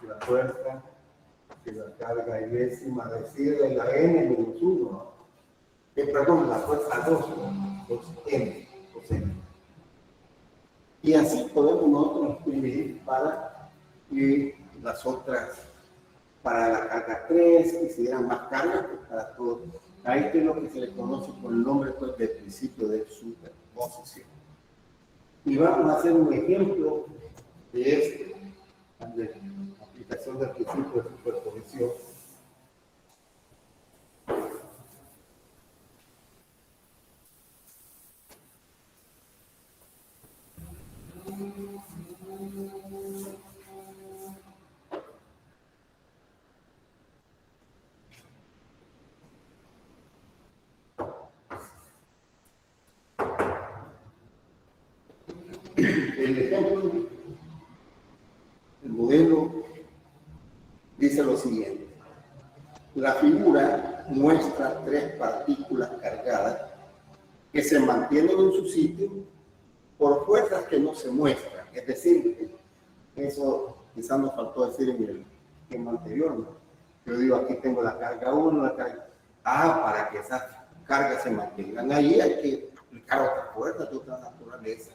la fuerza que la carga enésima recibe la n menos 1, ¿no? Perdón, la fuerza 2, 2n, y así podemos nosotros escribir para las otras, para la carga 3, y si dieran más carga, pues para todo. Ahí es lo que se le conoce por el nombre pues, del principio de superposición. Y vamos a hacer un ejemplo de la aplicación del principio de superposición. El ejemplo, el modelo, dice lo siguiente. La figura muestra 3 partículas cargadas que se mantienen en su sitio por fuerzas que no se muestran. Es decir, eso quizás nos faltó decir en el tema anterior, ¿no? Yo digo, aquí tengo la carga 1, la carga... para que esas cargas se mantengan ahí hay que aplicar otras fuerzas de otra naturaleza.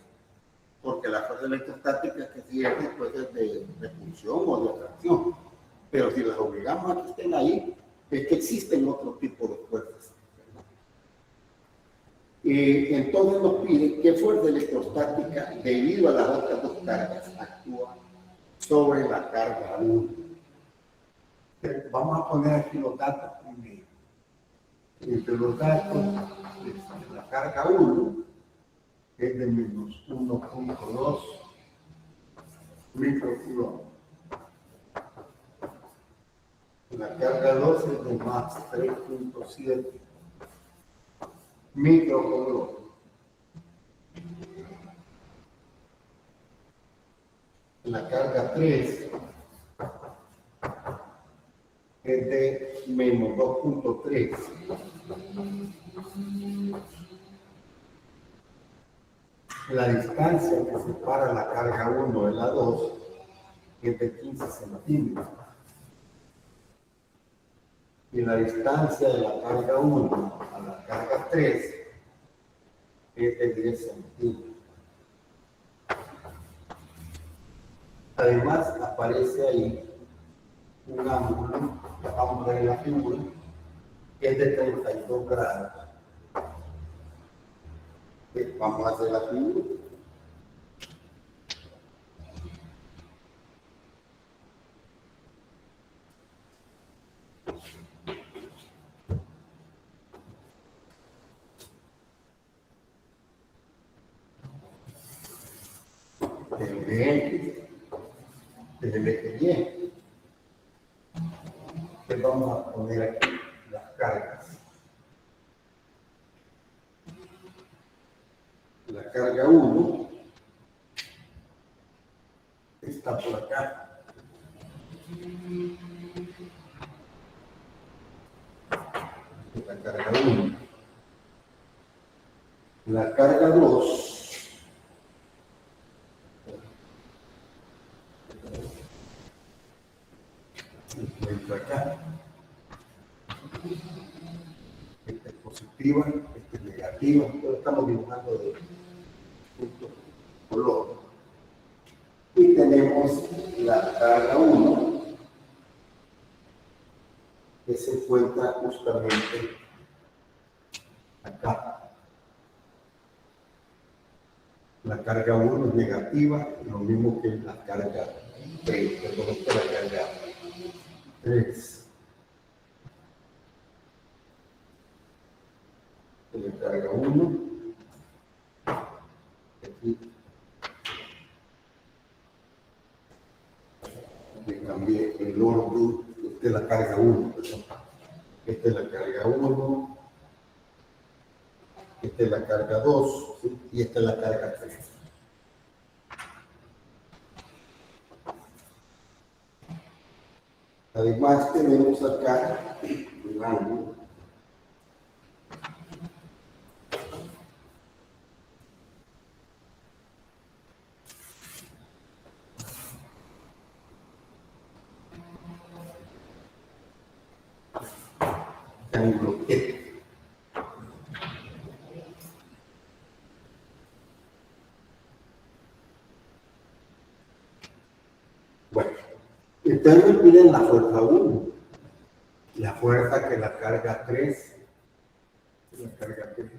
Porque la fuerza electrostática que sirve pues, es de repulsión o de atracción. Pero si las obligamos a que estén ahí, es que existen otro tipo de fuerzas. Entonces nos pide qué fuerza electrostática, debido a las otras dos cargas, actúa sobre la carga 1. Vamos a poner aquí los datos primero. Entre los datos de la carga 1 es de menos 1.2 microcoulomb. La carga 2 es de más 3.7 microcoulomb. La carga 3 es de menos 2.3. La distancia que separa la carga 1 de la 2 es de 15 centímetros. Y la distancia de la carga 1 a la carga 3 es de 10 centímetros. Además, aparece ahí un ángulo, que vamos a ver en la figura, que es de 32 grados. Vamos a hacer la figura. Desde el eje Y. Entonces vamos a poner aquí las cargas. La carga 1 está por acá. La carga 1. La carga 2 entra acá. Esta es positiva, esta es negativa. Entonces estamos dibujando de punto color. Y tenemos la carga 1 que se encuentra justamente acá. La carga 1 es negativa, lo mismo que la carga 3, perdón, esta es la carga 3. La carga 1, aquí le cambié el orden, esta es la carga 1, perdón. Esta es la carga 1, esta es la carga 2, ¿sí? Y esta es la carga 3. Además tenemos acá un ángulo E. Bueno, ustedes me piden la fuerza 1, la fuerza que la carga 3, la carga 3,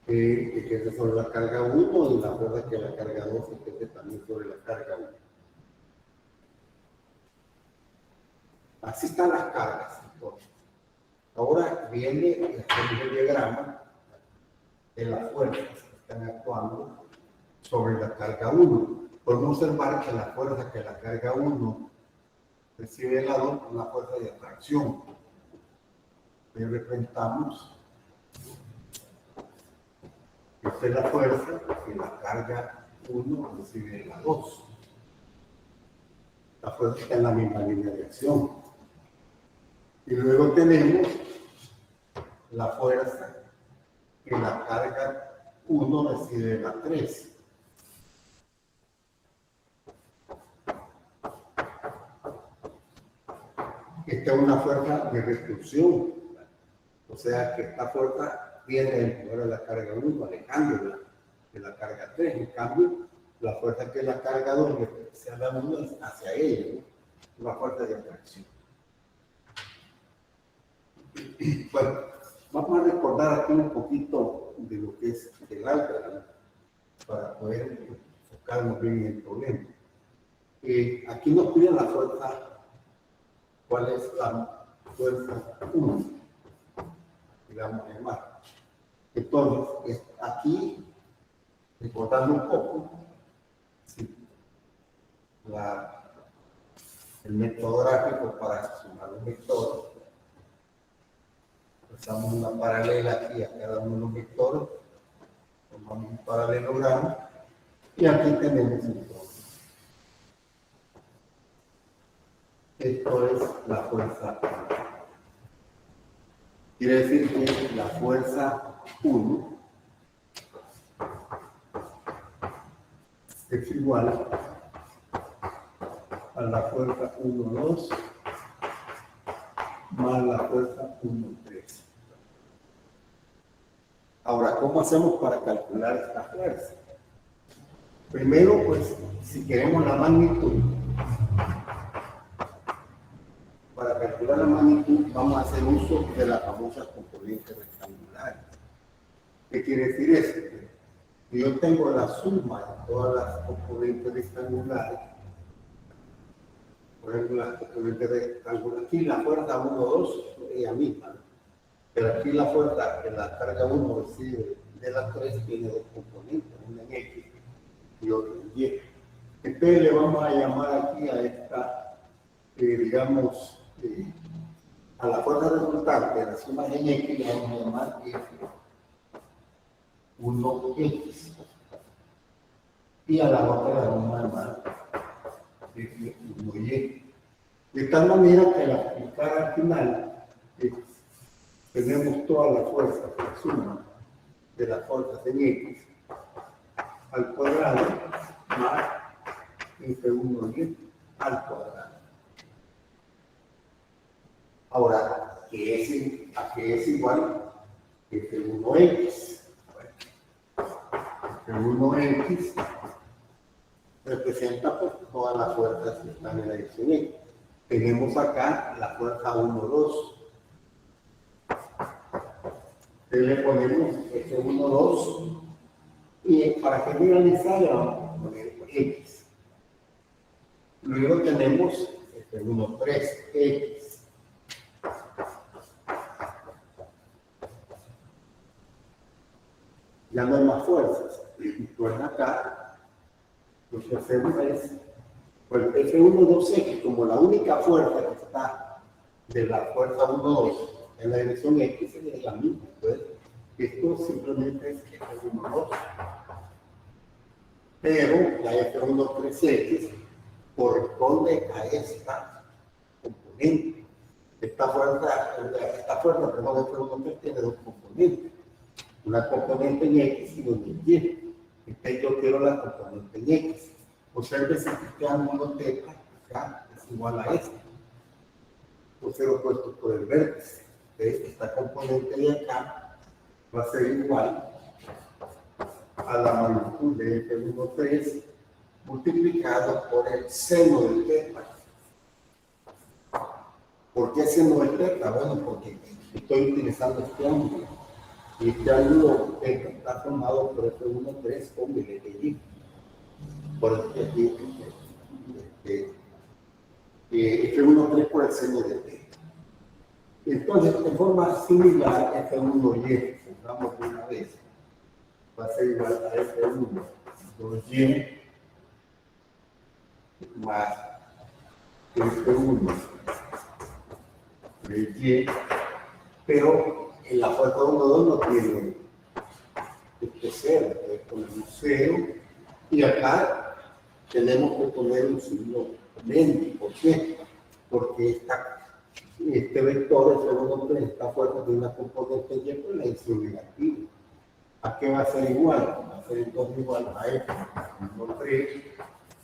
que es sobre la carga 1 y la fuerza que la carga 2 y que es también sobre la carga 1. Así están las cargas. Entonces, ahora viene el diagrama de las fuerzas que están actuando sobre la carga 1. Podemos observar que la fuerza que la carga 1 recibe de lado es una fuerza de atracción. Y representamos que esta es la fuerza que la carga 1 recibe de la 2. La fuerza está en la misma línea de acción. Y luego tenemos la fuerza que la carga 1 recibe de la 3. Esta es una fuerza de repulsión. O sea que esta fuerza viene a empujar a la carga 1, alejándola de la carga 3. En cambio, la fuerza que la carga 2 se da hacia ella, ¿no? Una fuerza de atracción. Bueno, vamos a recordar aquí un poquito de lo que es el álgebra, ¿no? Para poder enfocarnos bien en el problema. Aquí nos piden la fuerza. ¿Cuál es la fuerza 1? Y la vamos a llamar. Entonces, aquí, recordando un poco, ¿sí? El método gráfico para sumar los vectores. Usamos una paralela aquí a cada uno de los vectores, tomamos un paralelogramo y aquí tenemos entonces. Esto es la fuerza 1. Quiere decir que la fuerza 1 es igual a la fuerza 1, 2 más la fuerza 1, 3. Ahora, ¿cómo hacemos para calcular esta fuerza? Primero, pues, si queremos la magnitud, para calcular la magnitud vamos a hacer uso de las famosas componentes rectangulares. ¿Qué quiere decir eso? Que yo tengo la suma de todas las componentes rectangulares. Por ejemplo, las componentes rectangulares. Aquí la fuerza 1, 2 es ella misma, ¿no? Pero aquí la fuerza que la carga 1 recibe de la 3 tiene dos componentes, una en X y otra en Y. Entonces le vamos a llamar aquí a esta, digamos, a la fuerza resultante de la suma en X le vamos a llamar F1X. Y a la otra la vamos a llamar F1Y. De tal manera que al aplicar al final, tenemos toda la fuerza que suma de las fuerzas en X al cuadrado más F1Y al cuadrado. Ahora, ¿a qué es igual? F1X. F1X representa pues, todas las fuerzas que están en la dirección X. Tenemos acá la fuerza 1, 2. le ponemos F1, 2, y para generalizar le vamos a poner X. Luego tenemos F1, 3, X. Ya no hay más fuerzas. Pues acá, lo que hacemos es, pues F1, 2X, como la única fuerza que está de la fuerza 1, 2 en la dirección X es la misma. Entonces, esto simplemente es F1, 2. Pero la F1, 3X corresponde a esta componente. Esta fuerza, perdón, F1, 3 tiene dos componentes. Una componente en X y una en Y. Entonces yo quiero la componente en X. Observe si este ángulo θ acá es igual a este. Por ser opuesto por el vértice. Entonces esta componente de acá va a ser igual a la magnitud de F1, 3 multiplicado por el seno del θ. ¿Por qué seno del θ? Bueno, porque estoy utilizando este ángulo. Y este ángulo está formado por F1, 3 con el Y. Por eso que aquí F1, 3 por el seno de θ. Entonces, de forma similar, F1Y, pongamos de una vez, va a ser igual a F1, 2Y más F1, 3Y, pero en la fuerza 1, 2 no tiene este cero, entonces ponemos 0, y acá tenemos que poner un signo menos. ¿Por qué? Porque este vector F1, 3 está fuerte de una componente Y por la dirección negativa. ¿A qué va a ser igual? Va a ser entonces igual a F1, 3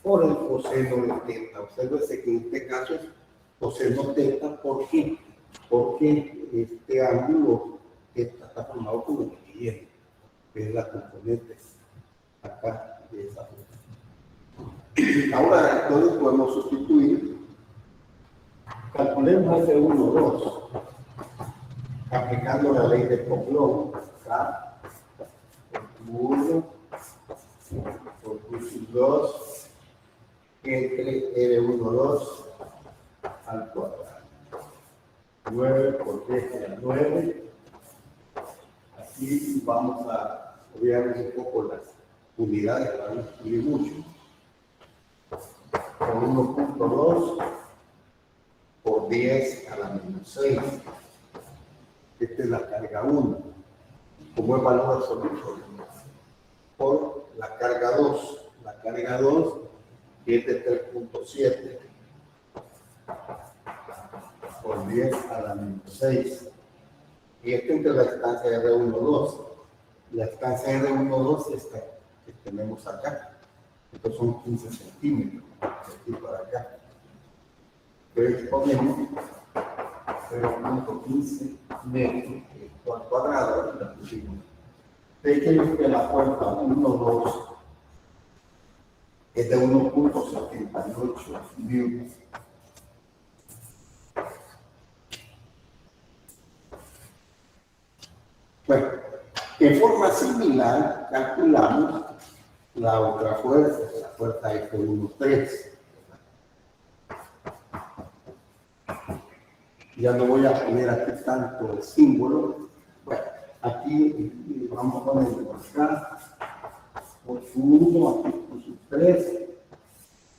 por el coseno de θ. Obsérvese que en este caso es coseno θ. ¿Por qué? Porque este ángulo está formado con el Y, que es la componente acá de esa fuerza. Ahora entonces podemos sustituir. Calculemos F1, 2 aplicando la ley de Coulomb. Acá, por 1 por Q 2 entre R1, 2 al cuadrado. 9 por 10 a la 9. Aquí vamos a obviar un poco las unidades para no escribir mucho. Por 1.2 por 10 a la menos 6. Esta es la carga 1. Como es valor absoluto. Por la carga 2. La carga 2 es de 3.7 por 10 a la menos 6. Y esto entre la distancia R1, 2. La distancia R1, 2 es esta que tenemos acá. Estos son 15 centímetros. De aquí para acá. Entonces ponemos 0.15 metros al cuadrado y la pusimos. Déjenme que la fuerza 1, 2 es de 1.78 newtons. Bueno, en forma similar calculamos la otra fuerza, la fuerza F1, 3. Ya no voy a poner aquí tanto el símbolo. Bueno, aquí vamos a poner por acá, por su 1, aquí por su 3,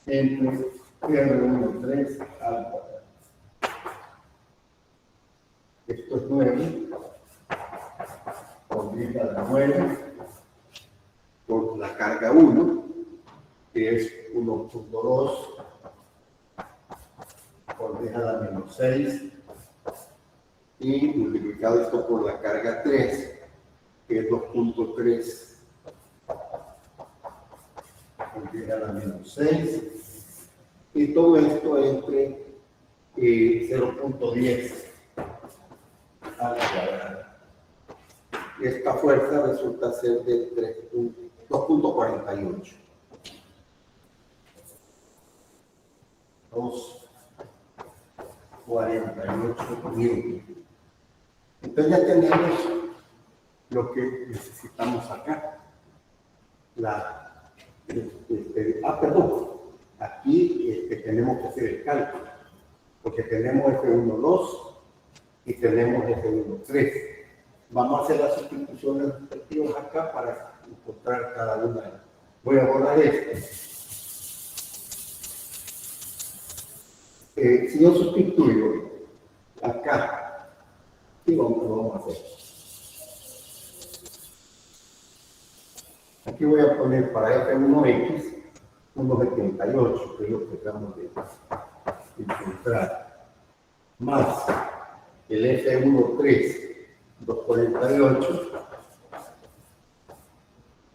entre R1, 3 al cuadrado. Esto es 9, por 10 a la 9, por la carga 1, que es 1.2, por 10 a la menos 6, y multiplicado esto por la carga 3, que es 2.3 por 10 a la menos 6, y todo esto entre 0.10 al cuadrado. Esta fuerza resulta ser de 2.48. 2.48 newtons. Entonces ya tenemos lo que necesitamos acá. Perdón, aquí tenemos que hacer el cálculo, porque tenemos F1.2 y tenemos F1.3. Vamos a hacer las sustituciones respectivas acá para encontrar cada una de ellas. Voy a borrar esto. Si yo sustituyo acá, ¿qué vamos a hacer? Aquí voy a poner para F1X 1.78, que es lo que acabamos de encontrar, más el F1.3 2.48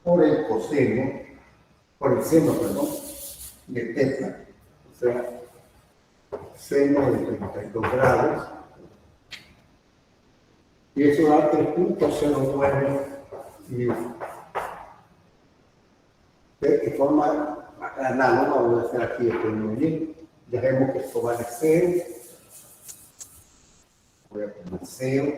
por el coseno, por el seno, perdón, de teta, o sea, seno de 32 grados, y eso da 3.09 y de forma análoga. Vamos a hacer aquí esto muy bien. Dejemos que esto vale 0. Voy a poner 0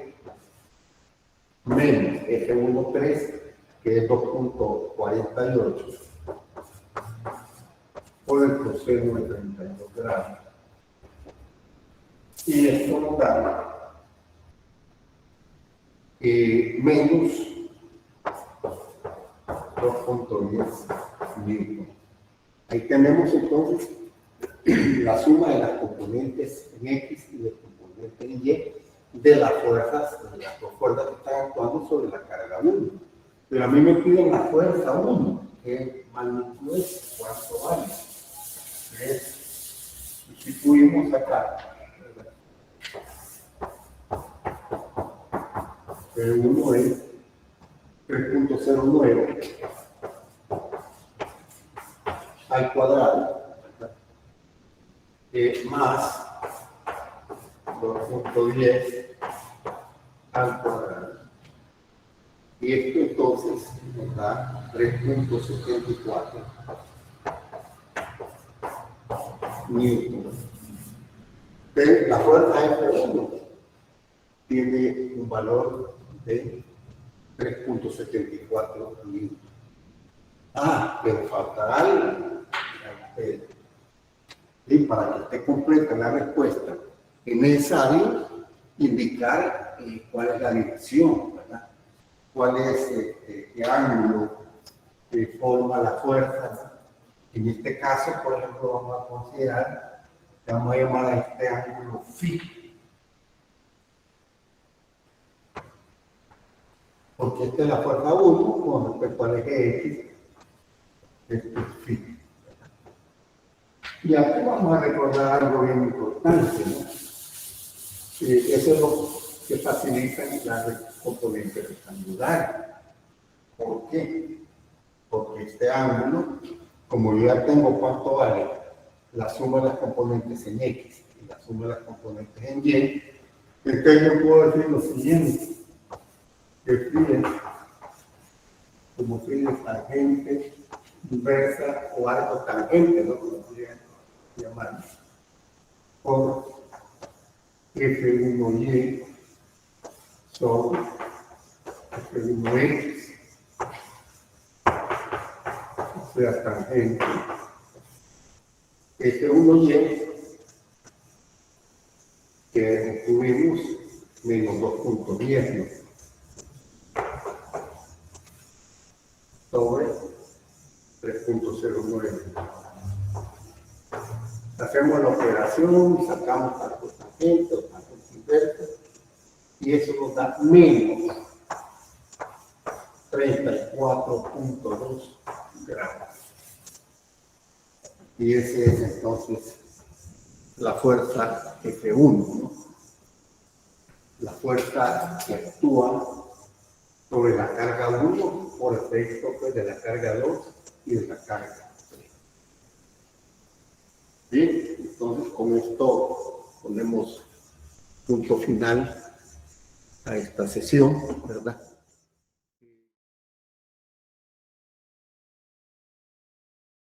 menos F1.3, que es 2.48 por el coseno de 32 grados. Y esto nos da menos 2.10 newton. Ahí tenemos entonces la suma de las componentes en X y de componentes en Y de las fuerzas, de las dos fuerzas que están actuando sobre la carga 1. Pero a mí me piden la fuerza 1, ¿qué magnitud es? ¿Cuánto vale? Sustituimos acá. El 1 es 3.09 al cuadrado, más 2.10 al cuadrado. Y esto entonces nos da 3.74 newton. Pero la fuerza F1 tiene un valor de 3.74 newton. Pero falta algo. Y para que esté completa la respuesta, es necesario indicar cuál es la dirección, ¿verdad? Cuál es qué ángulo que forma la fuerza, ¿verdad? En este caso, por ejemplo, vamos a considerar, vamos a llamar a este ángulo phi, porque esta es la fuerza 1 con respecto al eje X, este es phi. Y aquí vamos a recordar algo bien importante, ¿no? Eso es lo que facilita la componente rectangular. ¿Por qué? Porque este ángulo, como yo ya tengo cuánto vale la suma de las componentes en X y la suma de las componentes en Y, entonces yo puedo decir lo siguiente, que phi es como phi de tangente inversa o arco tangente, ¿no? Como podrían llamar, por F1Y sobre F1X, o sea, tangente F1Y, que obtuvimos menos 2.10, ¿no? Sobre 3.09. Hacemos la operación, sacamos arcos tangentes o arcos inversos, y eso nos da menos 34.2 grados. Y esa es entonces la fuerza F1, ¿no? La fuerza que actúa sobre la carga 1 por efecto pues, de la carga 2 y de la carga 3. Bien, entonces con esto ponemos punto final a esta sesión, ¿verdad?